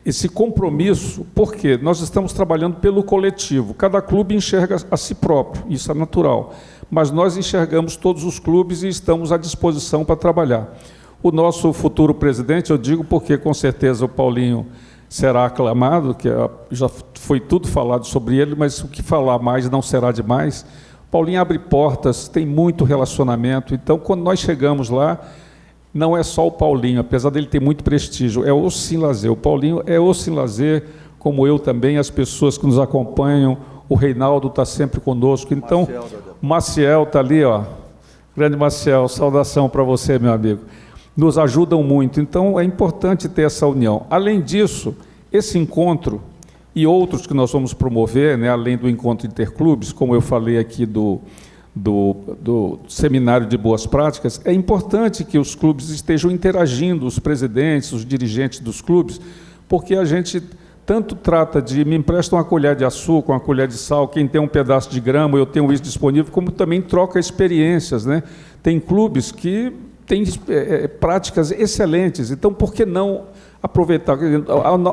esse compromisso, porque nós estamos trabalhando pelo coletivo. Cada clube enxerga a si próprio, isso é natural. Mas nós enxergamos todos os clubes e estamos à disposição para trabalhar. O nosso futuro presidente, eu digo porque, com certeza, o Paulinho será aclamado, que já foi tudo falado sobre ele, mas o que falar mais não será demais. Paulinho abre portas, tem muito relacionamento. Então, quando nós chegamos lá, não é só o Paulinho, apesar dele ter muito prestígio, é o Sim Lazer. O Paulinho é o Sim Lazer, como eu também, as pessoas que nos acompanham, o Reinaldo está sempre conosco. Então, Maciel está ali, ó. Grande Maciel, saudação para você, meu amigo. Nos ajudam muito, então é importante ter essa união. Além disso, esse encontro e outros que nós vamos promover, né, além do encontro interclubes, como eu falei aqui do seminário de boas práticas, é importante que os clubes estejam interagindo, os presidentes, os dirigentes dos clubes, porque a gente tanto trata de me empresta uma colher de açúcar, uma colher de sal, quem tem um pedaço de grama, eu tenho isso disponível, como também troca experiências, né? Tem clubes que têm práticas excelentes, então por que não aproveitar?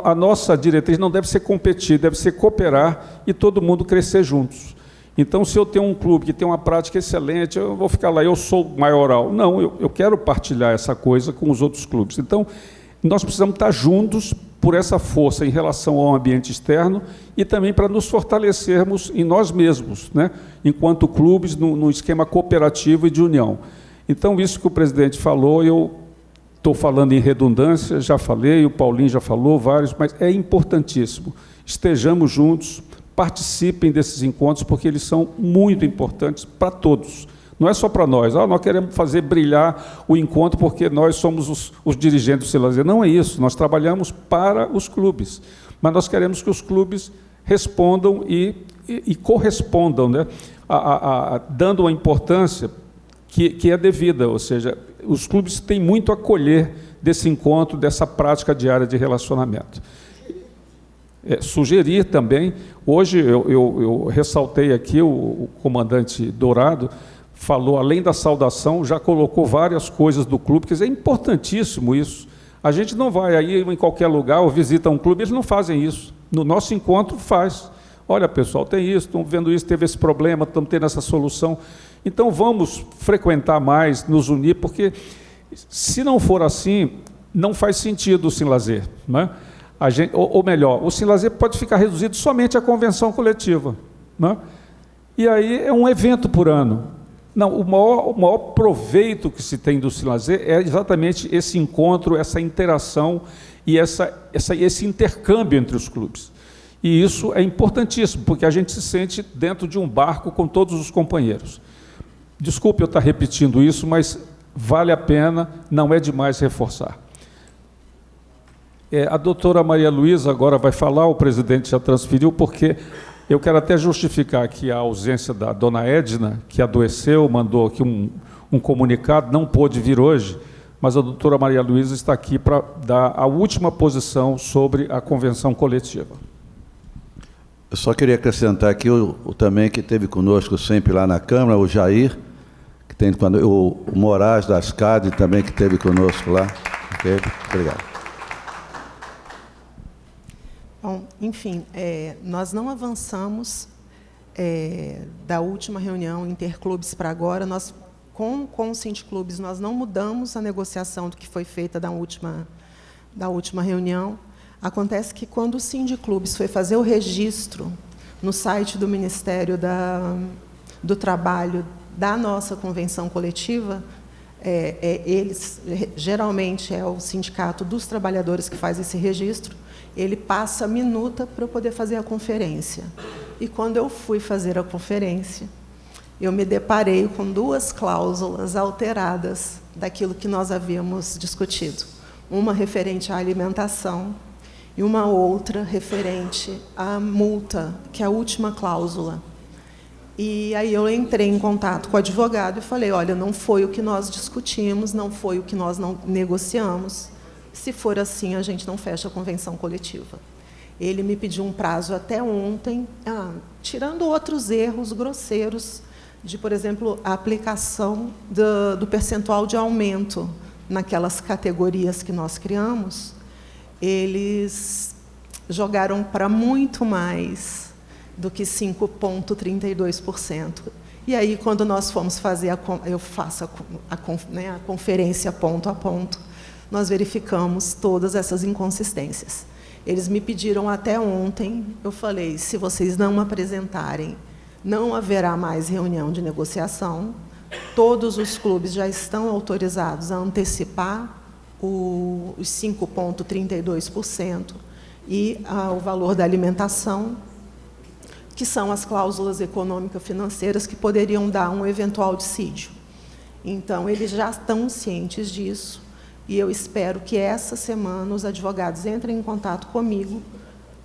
A nossa diretriz não deve ser competir, deve ser cooperar e todo mundo crescer juntos. Então, se eu tenho um clube que tem uma prática excelente, eu vou ficar lá, eu sou maioral. Não, eu quero partilhar essa coisa com os outros clubes. Então, nós precisamos estar juntos por essa força em relação ao ambiente externo e também para nos fortalecermos em nós mesmos, né? Enquanto clubes, no esquema cooperativo e de união. Então, isso que o presidente falou, eu estou falando em redundância, já falei, o Paulinho já falou, vários, mas é importantíssimo. Estejamos juntos, participem desses encontros, porque eles são muito importantes para todos. Não é só para nós. Nós queremos fazer brilhar o encontro porque nós somos os dirigentes do Cilazer. Não é isso. Nós trabalhamos para os clubes. Mas nós queremos que os clubes respondam e correspondam, né? Dando a importância que é devida. Ou seja, os clubes têm muito a colher desse encontro, dessa prática diária de relacionamento. Sugerir também, hoje eu ressaltei aqui, o comandante Dourado falou, além da saudação, já colocou várias coisas do clube, quer dizer, é importantíssimo isso. A gente não vai aí em qualquer lugar ou visita um clube, eles não fazem isso. No nosso encontro faz. Olha, pessoal, tem isso, estão vendo isso, teve esse problema, estamos tendo essa solução. Então vamos frequentar mais, nos unir, porque se não for assim, não faz sentido o Cilazer, não é? Ou melhor, o Cilazer pode ficar reduzido somente à convenção coletiva, né? E aí é um evento por ano. Não, o maior proveito que se tem do Cilazer é exatamente esse encontro, essa interação e esse intercâmbio entre os clubes. E isso é importantíssimo, porque a gente se sente dentro de um barco com todos os companheiros. Desculpe eu estar repetindo isso, mas vale a pena, não é demais reforçar. A doutora Maria Luísa agora vai falar, o presidente já transferiu, porque eu quero até justificar aqui a ausência da dona Edna, que adoeceu, mandou aqui um comunicado, não pôde vir hoje, mas a doutora Maria Luísa está aqui para dar a última posição sobre a convenção coletiva. Eu só queria acrescentar aqui também que esteve conosco sempre lá na Câmara, o Jair, que tem o Moraes das CAD também, que esteve conosco lá. Okay? Obrigado. Bom, enfim, nós não avançamos da última reunião interclubes para agora. Nós, com os sindiclubes, nós não mudamos a negociação do que foi feita da última reunião. Acontece que, quando o sindiclubes foi fazer o registro no site do Ministério do Trabalho da nossa convenção coletiva, eles, geralmente, é o Sindicato dos Trabalhadores que faz esse registro, ele passa a minuta para eu poder fazer a conferência. E, quando eu fui fazer a conferência, eu me deparei com 2 cláusulas alteradas daquilo que nós havíamos discutido. Uma referente à alimentação e uma outra referente à multa, que é a última cláusula. E aí eu entrei em contato com o advogado e falei, olha, não foi o que nós discutimos, não foi o que nós não negociamos. Se for assim, a gente não fecha a convenção coletiva. Ele me pediu um prazo até ontem, tirando outros erros grosseiros, de, por exemplo, a aplicação do percentual de aumento naquelas categorias que nós criamos, eles jogaram para muito mais do que 5,32%. E aí, quando nós fomos fazer eu faço a conferência ponto a ponto, nós verificamos todas essas inconsistências. Eles me pediram até ontem, eu falei, se vocês não apresentarem, não haverá mais reunião de negociação, todos os clubes já estão autorizados a antecipar os 5,32% e o valor da alimentação, que são as cláusulas econômico-financeiras que poderiam dar um eventual dissídio. Então, eles já estão cientes disso, e eu espero que essa semana os advogados entrem em contato comigo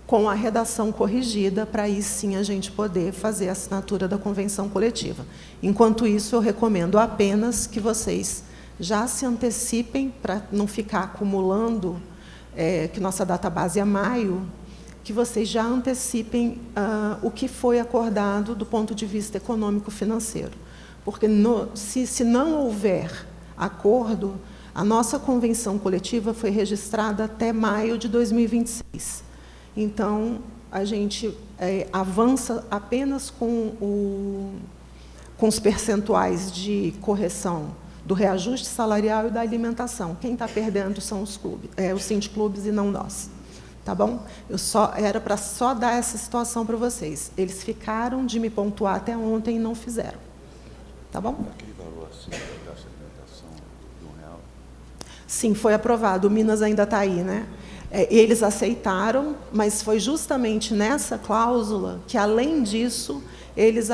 com a redação corrigida, para aí sim a gente poder fazer a assinatura da convenção coletiva. Enquanto isso, eu recomendo apenas que vocês já se antecipem, para não ficar acumulando, que nossa data base é maio, que vocês já antecipem o que foi acordado do ponto de vista econômico-financeiro. Porque se não houver acordo, a nossa convenção coletiva foi registrada até maio de 2026. Então, a gente avança apenas com os percentuais de correção do reajuste salarial e da alimentação. Quem está perdendo são os clubes, os sindiclubes e não nós. Tá bom? Era para só dar essa situação para vocês. Eles ficaram de me pontuar até ontem e não fizeram. Tá bom? Sim, foi aprovado. O Minas ainda está aí, né? Eles aceitaram, mas foi justamente nessa cláusula que, além disso, eles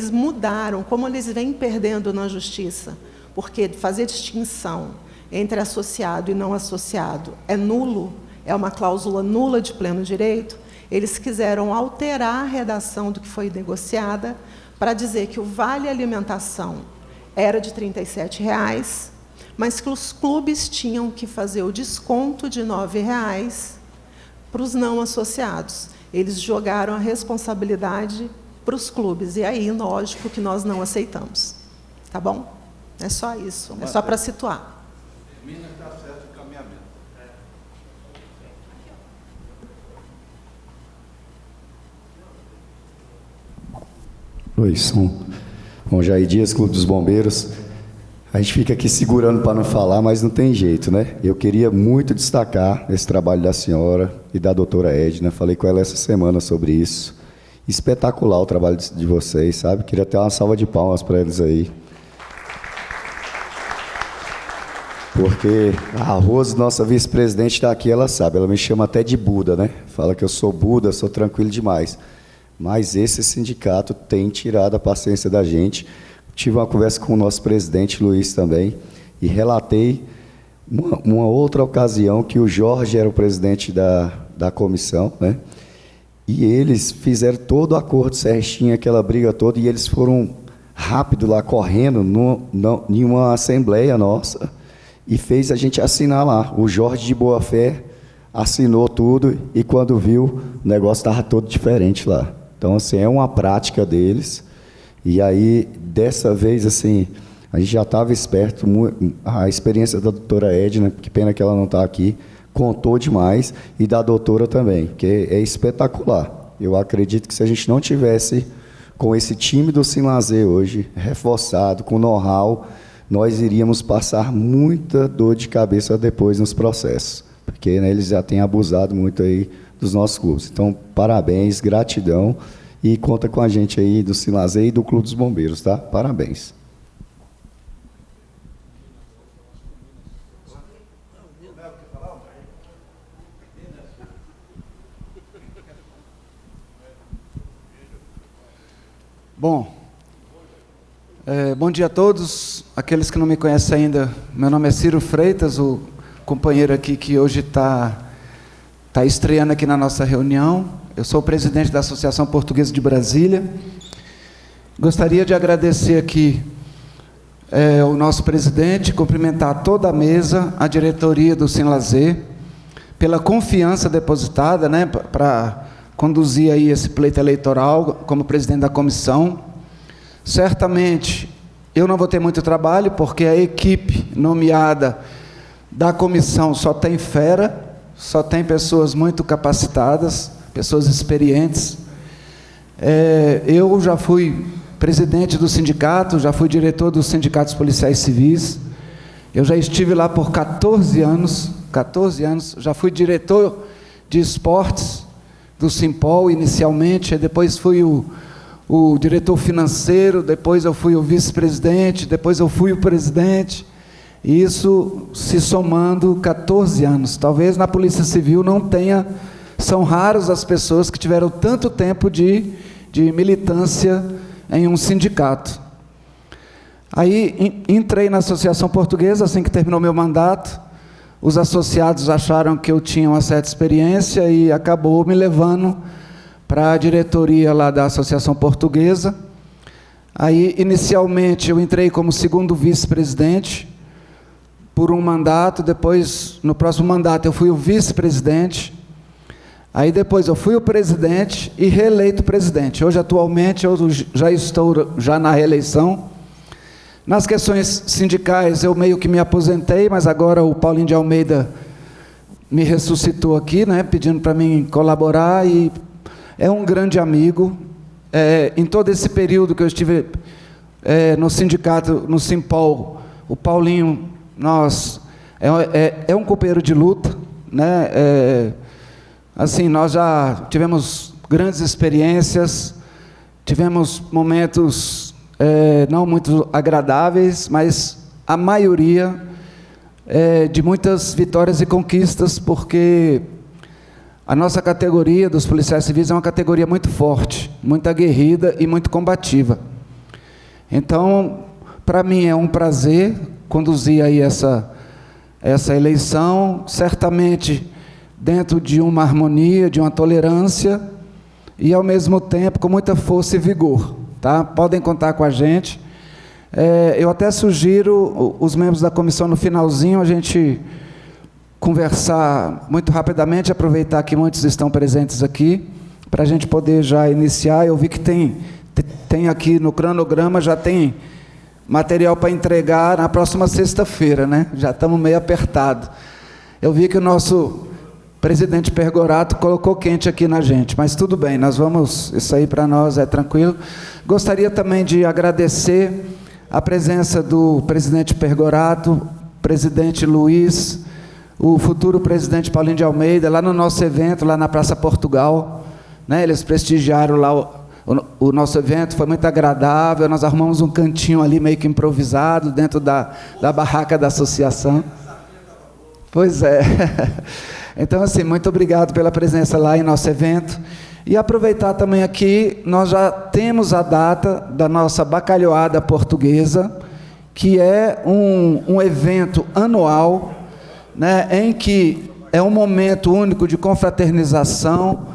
mudaram, como eles vêm perdendo na justiça, porque fazer distinção entre associado e não associado é nulo, é uma cláusula nula de pleno direito. Eles quiseram alterar a redação do que foi negociada para dizer que o vale alimentação era de R$ 37,00, mas que os clubes tinham que fazer o desconto de R$ 9,00 para os não associados. Eles jogaram a responsabilidade para os clubes, e aí, lógico, que nós não aceitamos. Tá bom? É só isso, é só para situar. Minas está certo o caminhamento. Oi, Bom, Jair Dias, Clube dos Bombeiros. A gente fica aqui segurando para não falar, mas não tem jeito, né? Eu queria muito destacar esse trabalho da senhora e da doutora Edna. Falei com ela essa semana sobre isso. Espetacular o trabalho de vocês, sabe? Queria ter uma salva de palmas para eles aí. Porque a Rose, nossa vice-presidente, está aqui, ela sabe. Ela me chama até de Buda, né? Fala que eu sou Buda, sou tranquilo demais. Mas esse sindicato tem tirado a paciência da gente. Tive uma conversa com o nosso presidente, Luiz, também, e relatei uma outra ocasião que o Jorge era o presidente da comissão, né? E eles fizeram todo o acordo certinho, aquela briga toda, e eles foram rápido lá, correndo, em uma assembleia nossa, e fez a gente assinar lá. O Jorge, de boa fé, assinou tudo, e quando viu, o negócio estava todo diferente lá. Então, assim, é uma prática deles. E aí, dessa vez, assim, a gente já estava esperto. A experiência da doutora Edna, que pena que ela não está aqui, contou demais, e da doutora também, que é espetacular. Eu acredito que se a gente não tivesse com esse time do Sinlazer hoje, reforçado, com know-how, nós iríamos passar muita dor de cabeça depois nos processos, porque, né, eles já têm abusado muito aí dos nossos clubes. Então, parabéns, gratidão, e conta com a gente aí do Sinlazer e do Clube dos Bombeiros, tá? Parabéns. Bom, bom dia a todos. Aqueles que não me conhecem ainda, meu nome é Ciro Freitas, o companheiro aqui que hoje está estreando aqui na nossa reunião. Eu sou o presidente da Associação Portuguesa de Brasília. Gostaria de agradecer aqui o nosso presidente, cumprimentar toda a mesa, a diretoria do Sinlazer, pela confiança depositada, né, para conduzir aí esse pleito eleitoral como presidente da comissão. Certamente, eu não vou ter muito trabalho, porque a equipe nomeada da comissão só tem fera, só tem pessoas muito capacitadas, pessoas experientes. Eu já fui presidente do sindicato, já fui diretor dos sindicatos policiais civis, eu já estive lá por 14 anos, já fui diretor de esportes do Simpol inicialmente, depois fui o diretor financeiro, depois eu fui o vice-presidente, depois eu fui o presidente, e isso se somando 14 anos. Talvez na Polícia Civil não tenha, são raras as pessoas que tiveram tanto tempo de militância em um sindicato. Aí entrei na Associação Portuguesa, assim que terminou meu mandato. Os associados acharam que eu tinha uma certa experiência e acabou me levando para a diretoria lá da Associação Portuguesa. Aí, inicialmente, eu entrei como segundo vice-presidente por um mandato, depois, no próximo mandato, eu fui o vice-presidente, aí depois eu fui o presidente e reeleito presidente. Hoje, atualmente, eu já estou na reeleição. Nas questões sindicais, eu meio que me aposentei, mas agora o Paulinho de Almeida me ressuscitou aqui, né, pedindo para mim colaborar, e é um grande amigo. Em todo esse período que eu estive no sindicato, no Simpol, o Paulinho, é um companheiro de luta, né? Assim, nós já tivemos grandes experiências, tivemos momentos não muito agradáveis, mas a maioria de muitas vitórias e conquistas, porque a nossa categoria dos policiais civis é uma categoria muito forte, muito aguerrida e muito combativa. Então, para mim é um prazer conduzir aí essa eleição, certamente dentro de uma harmonia, de uma tolerância e, ao mesmo tempo, com muita força e vigor. Tá? Podem contar com a gente. Eu até sugiro os membros da comissão, no finalzinho, a gente conversar muito rapidamente, aproveitar que muitos estão presentes aqui, para a gente poder já iniciar. Eu vi que tem aqui no cronograma, já tem material para entregar na próxima sexta-feira, né? Já estamos meio apertados. Eu vi que o nosso presidente Pergorato colocou quente aqui na gente, mas tudo bem, nós vamos, isso aí para nós é tranquilo. Gostaria também de agradecer a presença do presidente Pergorato, presidente Luiz, o futuro presidente Paulinho de Almeida, lá no nosso evento, lá na Praça Portugal, né? Eles prestigiaram lá o nosso evento, foi muito agradável, nós arrumamos um cantinho ali meio que improvisado, dentro da barraca da associação. Pois é. Então, assim, muito obrigado pela presença lá em nosso evento. E aproveitar também aqui, nós já temos a data da nossa bacalhoada portuguesa, que é um evento anual, né, em que é um momento único de confraternização,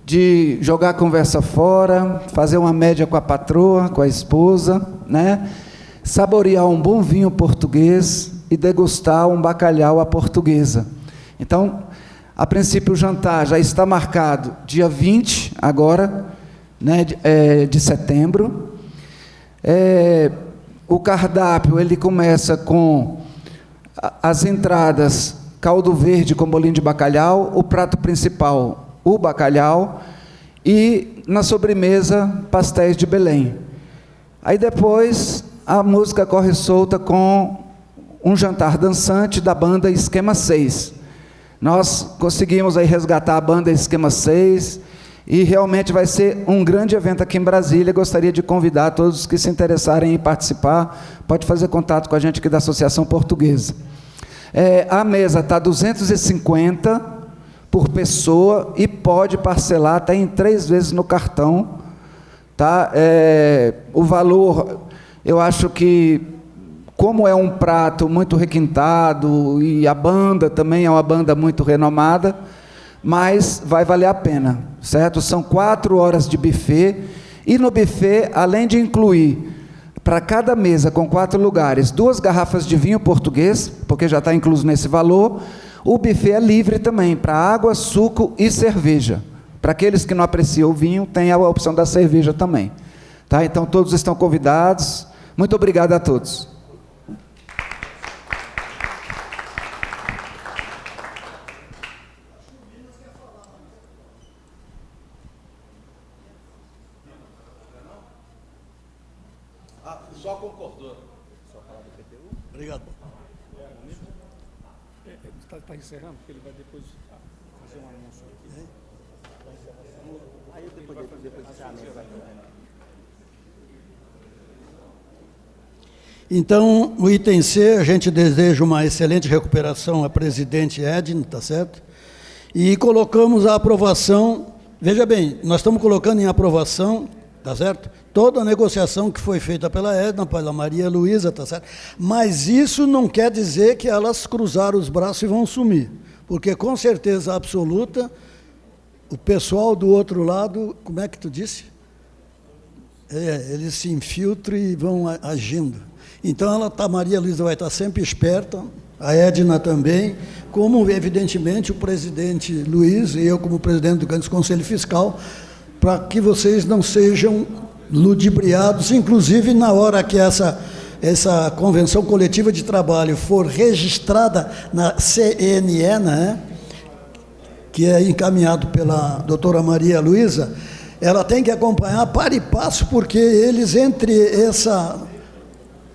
de jogar a conversa fora, fazer uma média com a patroa, com a esposa, né, saborear um bom vinho português e degustar um bacalhau à portuguesa. Então, a princípio, o jantar já está marcado dia 20, agora, né, de setembro. O cardápio ele começa com as entradas, caldo verde com bolinho de bacalhau, o prato principal, o bacalhau, e na sobremesa, pastéis de Belém. Aí depois, a música corre solta com um jantar dançante da banda Esquema 6. Nós conseguimos aí resgatar a banda Esquema 6, e realmente vai ser um grande evento aqui em Brasília. Gostaria de convidar todos que se interessarem em participar, pode fazer contato com a gente aqui da Associação Portuguesa. A mesa está 250 por pessoa e pode parcelar até em 3 vezes no cartão. Tá? O valor, eu acho que, como é um prato muito requintado e a banda também é uma banda muito renomada, mas vai valer a pena, certo? São 4 horas de buffet, e no buffet, além de incluir para cada mesa com 4 lugares 2 garrafas de vinho português, porque já está incluso nesse valor, o buffet é livre também para água, suco e cerveja. Para aqueles que não apreciam o vinho, tem a opção da cerveja também. Tá? Então, todos estão convidados. Muito obrigado a todos. Só concordou. Só falar do PTU? Obrigado. Está encerrando, porque ele vai depois fazer um anúncio aqui. Aí depois encerra. Então, o item C, a gente deseja uma excelente recuperação à presidente Edna, tá certo? E colocamos a aprovação, veja bem, nós estamos colocando em aprovação, tá certo? Toda a negociação que foi feita pela Edna, pela Maria Luísa, tá certo? Mas isso não quer dizer que elas cruzaram os braços e vão sumir, porque com certeza absoluta, o pessoal do outro lado, como é que tu disse? Eles se infiltram e vão agindo. Então, a Maria Luísa vai estar sempre esperta, a Edna também, como, evidentemente, o presidente Luiz e eu, como presidente do grande Conselho Fiscal, para que vocês não sejam ludibriados, inclusive na hora que essa convenção coletiva de trabalho for registrada na CNE, né? que é encaminhado pela doutora Maria Luísa, ela tem que acompanhar para e passo, porque eles, entre essa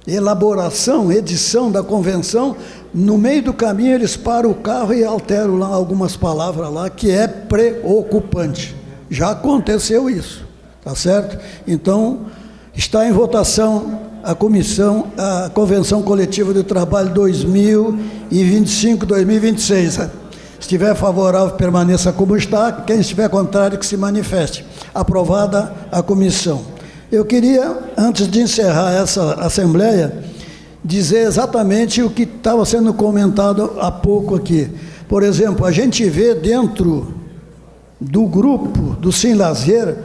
elaboração, edição da convenção, no meio do caminho eles param o carro e alteram lá algumas palavras lá, que é preocupante. Já aconteceu isso, tá certo? Então, está em votação a Convenção Coletiva de Trabalho 2025-2026. Se estiver favorável, permaneça como está. Quem estiver contrário, que se manifeste. Aprovada a comissão. Eu queria, antes de encerrar essa assembleia, dizer exatamente o que estava sendo comentado há pouco aqui. Por exemplo, a gente vê dentro do grupo do Sim Lazer,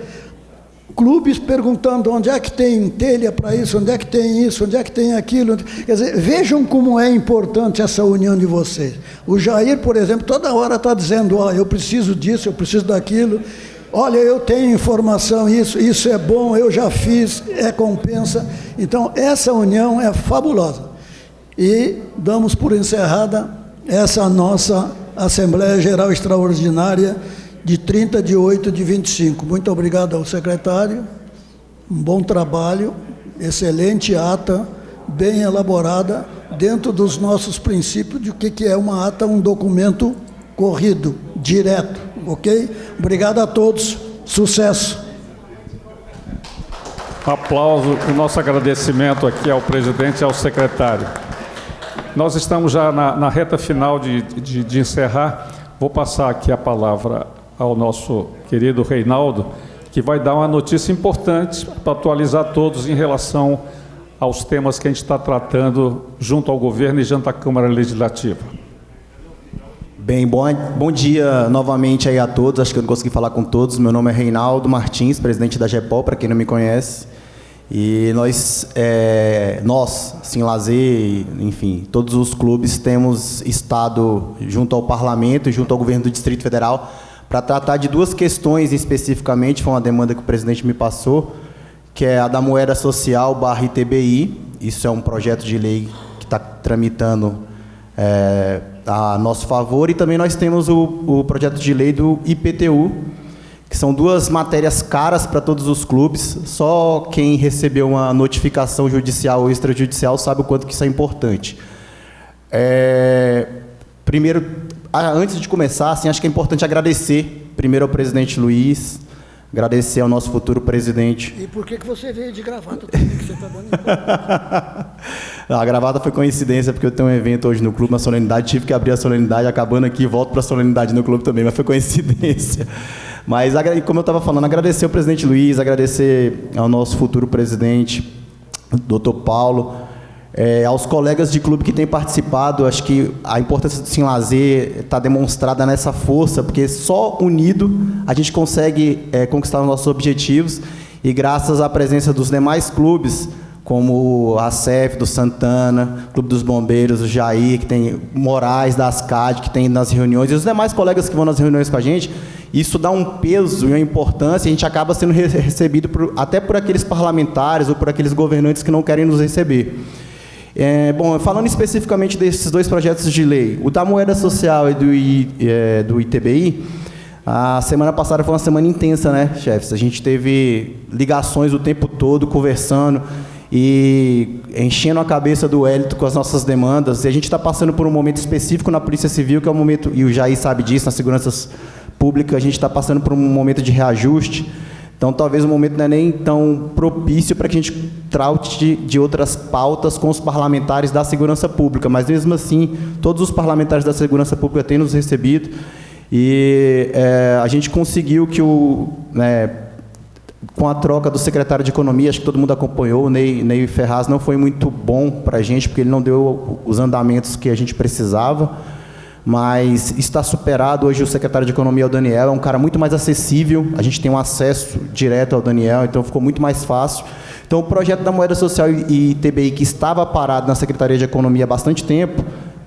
clubes perguntando onde é que tem telha para isso, onde é que tem isso, onde é que tem aquilo. Quer dizer, vejam como é importante essa união de vocês. O Jair, por exemplo, toda hora está dizendo, eu preciso disso, eu preciso daquilo. Olha, eu tenho informação, isso é bom, eu já fiz, é compensa. Então, essa união é fabulosa. E damos por encerrada essa nossa Assembleia Geral Extraordinária de 30 de 8 de 25. Muito obrigado ao secretário, um bom trabalho, excelente ata, bem elaborada, dentro dos nossos princípios de o que é uma ata, um documento corrido, direto, ok? Obrigado a todos, sucesso. Aplauso, o nosso agradecimento aqui ao presidente e ao secretário. Nós estamos já na reta final de encerrar. Vou passar aqui a palavra ao nosso querido Reinaldo, que vai dar uma notícia importante para atualizar todos em relação aos temas que a gente está tratando junto ao governo e junto à Câmara Legislativa. Bem, bom dia novamente aí a todos. Acho que eu não consegui falar com todos. Meu nome é Reinaldo Martins, presidente da GEPOL, para quem não me conhece. E nós, Sim Lazer, enfim, todos os clubes temos estado junto ao Parlamento e junto ao governo do Distrito Federal para tratar de duas questões especificamente. Foi uma demanda que o presidente me passou, que é a da moeda social / ITBI. Isso é um projeto de lei que está tramitando a nosso favor. E também nós temos o projeto de lei do IPTU, que são duas matérias caras para todos os clubes. Só quem recebeu uma notificação judicial ou extrajudicial sabe o quanto que isso é importante. Primeiro, antes de começar, assim, acho que é importante agradecer primeiro ao presidente Luiz, agradecer ao nosso futuro presidente. E por que você veio de gravata também, que você está dando? A gravata foi coincidência, porque eu tenho um evento hoje no clube, uma solenidade, tive que abrir a solenidade, acabando aqui, volto para a solenidade no clube também, mas foi coincidência. Mas, como eu estava falando, agradecer ao presidente Luiz, agradecer ao nosso futuro presidente, doutor Paulo, aos colegas de clube que têm participado. Acho que a importância do Sim Lazer está demonstrada nessa força, porque só unido a gente consegue conquistar os nossos objetivos, e graças à presença dos demais clubes, como a CEF do Santana, Clube dos Bombeiros, o Jair, que tem Moraes da ASCAD, que tem nas reuniões, e os demais colegas que vão nas reuniões com a gente, isso dá um peso e uma importância, e a gente acaba sendo recebido até por aqueles parlamentares ou por aqueles governantes que não querem nos receber. Bom, falando especificamente desses dois projetos de lei, o da moeda social e do ITBI, a semana passada foi uma semana intensa, né, chefes? A gente teve ligações o tempo todo, conversando e enchendo a cabeça do Hélito com as nossas demandas, e a gente está passando por um momento específico na Polícia Civil, que é um momento, e o Jair sabe disso, na segurança pública, a gente está passando por um momento de reajuste. Então, talvez o momento não é nem tão propício para que a gente trate de outras pautas com os parlamentares da segurança pública, mas mesmo assim, todos os parlamentares da segurança pública têm nos recebido, e a gente conseguiu que com a troca do secretário de Economia, acho que todo mundo acompanhou, o Ney Ferraz não foi muito bom para a gente, porque ele não deu os andamentos que a gente precisava, mas está superado. Hoje o secretário de Economia é o Daniel, é um cara muito mais acessível, a gente tem um acesso direto ao Daniel, então ficou muito mais fácil. Então o projeto da moeda social e ITBI, que estava parado na Secretaria de Economia há bastante tempo,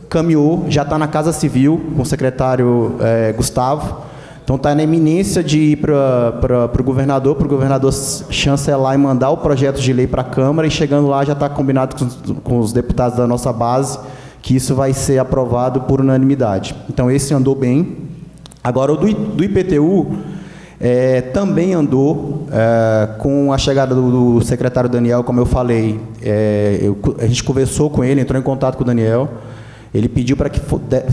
caminhou, já está na Casa Civil com o secretário Gustavo. Então está na iminência de ir para o governador chancelar e mandar o projeto de lei para a Câmara, e chegando lá já está combinado com os deputados da nossa base que isso vai ser aprovado por unanimidade. Então esse andou bem. Agora, o do IPTU também andou com a chegada do secretário Daniel, como eu falei. A gente conversou com ele, entrou em contato com o Daniel. Ele pediu para que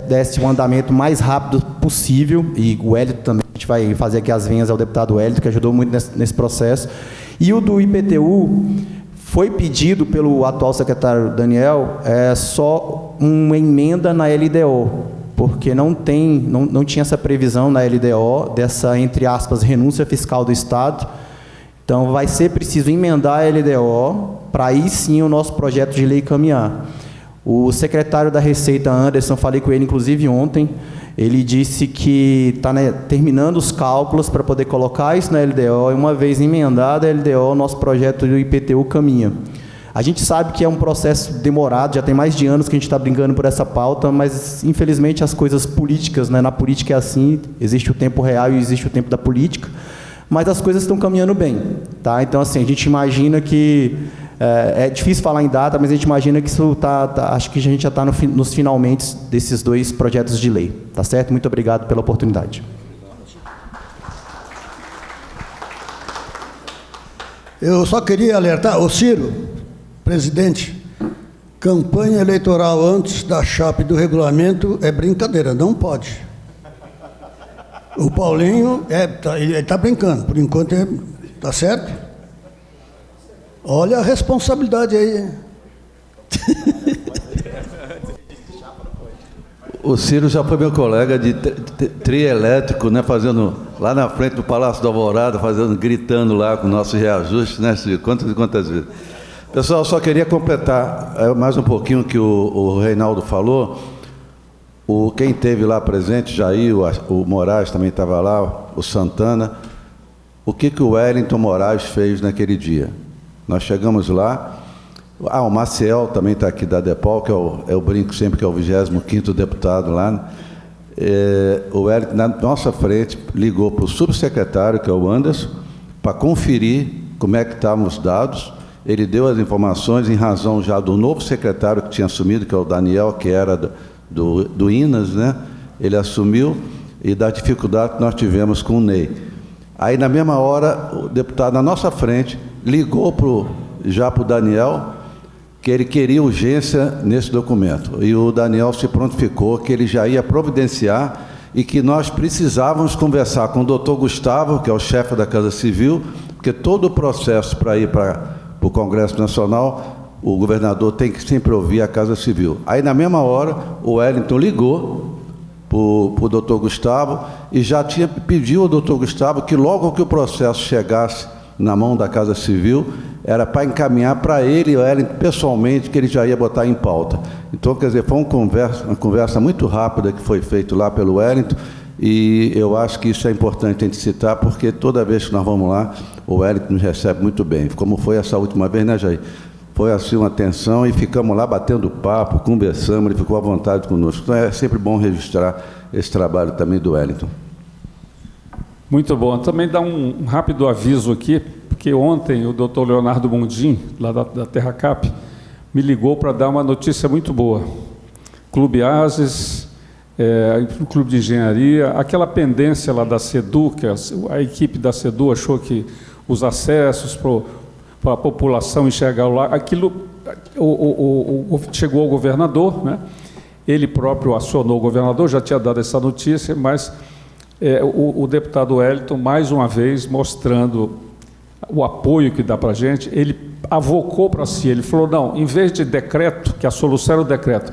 desse um andamento mais rápido possível, e o Hélito também, a gente vai fazer aqui as venhas ao deputado Hélito, que ajudou muito nesse processo. E o do IPTU foi pedido pelo atual secretário Daniel só uma emenda na LDO, porque não tinha essa previsão na LDO dessa, entre aspas, renúncia fiscal do Estado. Então, vai ser preciso emendar a LDO para aí sim o nosso projeto de lei caminhar. O secretário da Receita, Anderson, falei com ele inclusive ontem, ele disse que está terminando os cálculos para poder colocar isso na LDO, e uma vez emendada a LDO, o nosso projeto do IPTU caminha. A gente sabe que é um processo demorado, já tem mais de anos que a gente está brincando por essa pauta, mas infelizmente as coisas políticas, né, na política é assim, existe o tempo real e existe o tempo da política, mas as coisas estão caminhando bem, tá? Então, assim, a gente imagina que é difícil falar em data, mas a gente imagina que isso acho que a gente já está nos finalmente desses 2 projetos de lei. Tá certo? Muito obrigado pela oportunidade. Eu só queria alertar, ô Ciro, presidente, campanha eleitoral antes da chapa do regulamento é brincadeira, não pode. O Paulinho ele está brincando, por enquanto tá certo? Olha a responsabilidade aí. O Ciro já foi meu colega de trio elétrico, né, fazendo lá na frente do Palácio da Alvorada, gritando lá com nossos reajustes, né, Ciro? Quantas vezes? Pessoal, só queria completar mais um pouquinho o que o Reinaldo falou. Quem esteve lá presente, Jair, o Moraes também estava lá, o Santana. O que o Wellington Moraes fez naquele dia? Nós chegamos lá, o Maciel também está aqui da DEPOL, que eu brinco sempre que é o 25º deputado lá. O Wellington, na nossa frente, ligou para o subsecretário, que é o Anderson, para conferir como é que estavam os dados. Ele deu as informações em razão já do novo secretário que tinha assumido, que é o Daniel, que era do INAS, né? Ele assumiu, e da dificuldade que nós tivemos com o Ney. Aí, na mesma hora, o deputado na nossa frente ligou já para o Daniel que ele queria urgência nesse documento. E o Daniel se prontificou que ele já ia providenciar e que nós precisávamos conversar com o doutor Gustavo, que é o chefe da Casa Civil, porque todo o processo para ir para o Congresso Nacional, o governador tem que sempre ouvir a Casa Civil. Aí, na mesma hora, o Wellington ligou para o doutor Gustavo e já pediu ao doutor Gustavo que logo que o processo chegasse na mão da Casa Civil, era para encaminhar para ele, pessoalmente, que ele já ia botar em pauta. Então, quer dizer, foi uma conversa muito rápida que foi feita lá pelo Wellington, e eu acho que isso é importante a gente citar, porque toda vez que nós vamos lá, o Wellington nos recebe muito bem, como foi essa última vez, né, Jair? Foi assim uma atenção, e ficamos lá batendo papo, conversamos, ele ficou à vontade conosco. Então é sempre bom registrar esse trabalho também do Wellington. Muito bom. Também dá um rápido aviso aqui, porque ontem o doutor Leonardo Mundim, lá da TerraCap, me ligou para dar uma notícia muito boa. Clube Ases, o Clube de Engenharia, aquela pendência lá da CEDU, que a equipe da CEDU achou que os acessos para a população enxergar lá, aquilo chegou ao governador, né? Ele próprio acionou o governador, já tinha dado essa notícia, mas o deputado Wellington, mais uma vez, mostrando o apoio que dá para a gente, ele avocou para si, ele falou, não, em vez de decreto, que a solução era o decreto,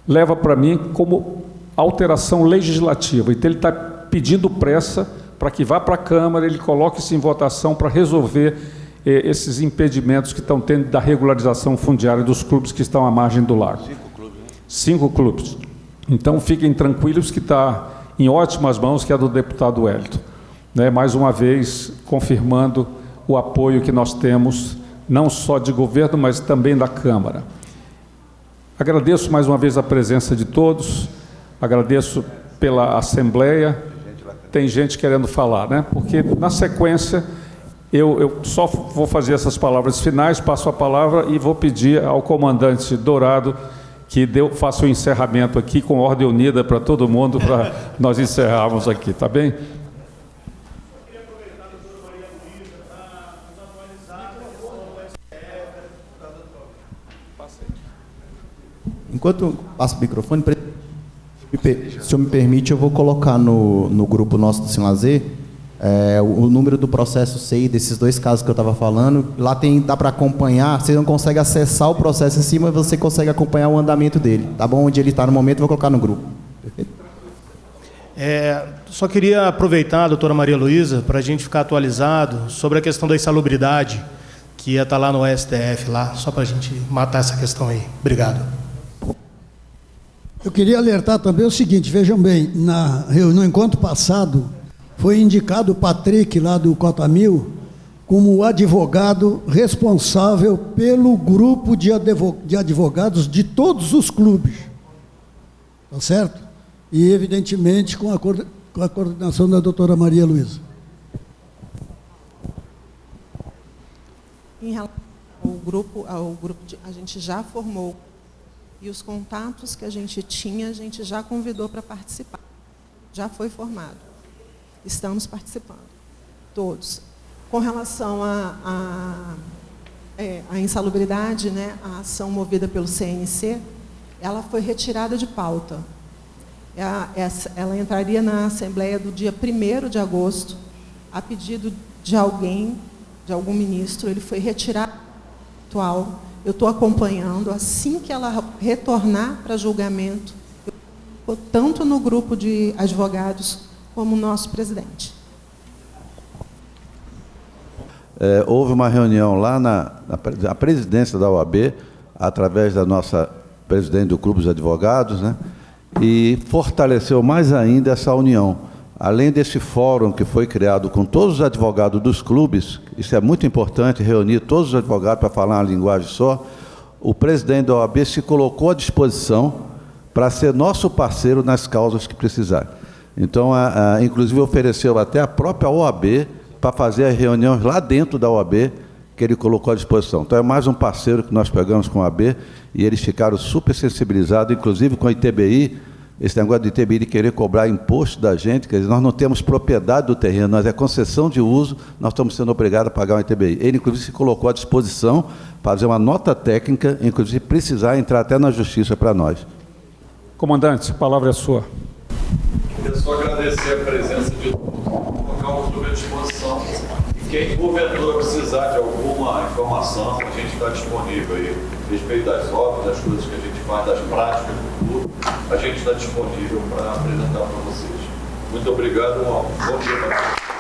leva para mim como alteração legislativa. Então, ele está pedindo pressa para que vá para a Câmara, ele coloque isso em votação para resolver esses impedimentos que estão tendo da regularização fundiária dos clubes que estão à margem do lago. 5 clubes, né? 5 clubes. Então, fiquem tranquilos que está em ótimas mãos, que é do deputado Wellington. Né? Mais uma vez, confirmando o apoio que nós temos, não só de governo, mas também da Câmara. Agradeço mais uma vez a presença de todos, agradeço pela Assembleia. Tem gente querendo falar, né? Porque, na sequência, eu só vou fazer essas palavras finais, passo a palavra e vou pedir ao comandante Dourado que faça o encerramento aqui com ordem unida para todo mundo, para nós encerrarmos aqui, tá bem? Enquanto passo o microfone, se o senhor me permite, eu vou colocar no grupo nosso do Sem Lazer o número do processo SEI desses 2 casos que eu estava falando. Lá dá para acompanhar, você não consegue acessar o processo em si, mas você consegue acompanhar o andamento dele. Tá bom? Onde ele está no momento, eu vou colocar no grupo. Perfeito? Só queria aproveitar, doutora Maria Luísa, para a gente ficar atualizado sobre a questão da insalubridade, que ia estar lá no STF, só para a gente matar essa questão aí. Obrigado. Eu queria alertar também o seguinte, vejam bem, no encontro passado, foi indicado o Patrick, lá do Cota Mil, como o advogado responsável pelo grupo de advogados de todos os clubes. Tá certo? E, evidentemente, com a coordenação da doutora Maria Luísa. Em relação ao grupo, a gente já formou. E os contatos que a gente tinha, a gente já convidou para participar. Já foi formado. Estamos participando. Todos. Com relação à insalubridade, né, a ação movida pelo CNC, ela foi retirada de pauta. Ela entraria na Assembleia do dia 1º de agosto, a pedido de algum ministro, ele foi retirado atual. Eu estou acompanhando, assim que ela retornar para julgamento, tanto no grupo de advogados como o nosso presidente. Houve uma reunião lá na presidência da OAB, através da nossa presidente do Clube dos Advogados, né, e fortaleceu mais ainda essa união. Além desse fórum que foi criado com todos os advogados dos clubes, isso é muito importante, reunir todos os advogados para falar uma linguagem só, o presidente da OAB se colocou à disposição para ser nosso parceiro nas causas que precisar. Então, inclusive, ofereceu até a própria OAB para fazer as reuniões lá dentro da OAB, que ele colocou à disposição. Então, é mais um parceiro que nós pegamos com a OAB, e eles ficaram super sensibilizados, inclusive com a ITBI. Esse negócio de ITBI de querer cobrar imposto da gente, quer dizer, nós não temos propriedade do terreno, nós é concessão de uso, nós estamos sendo obrigados a pagar um ITBI. Ele, inclusive, se colocou à disposição para fazer uma nota técnica, inclusive precisar entrar até na justiça para nós. Comandante, a palavra é sua. Queria só agradecer a presença de todos, colocar o clube à disposição. E quem porventura precisar de alguma informação, a gente está disponível aí, a respeito das obras, das coisas que a gente faz, das práticas do clube, a gente está disponível para apresentar para vocês. Muito obrigado, bom dia para todos.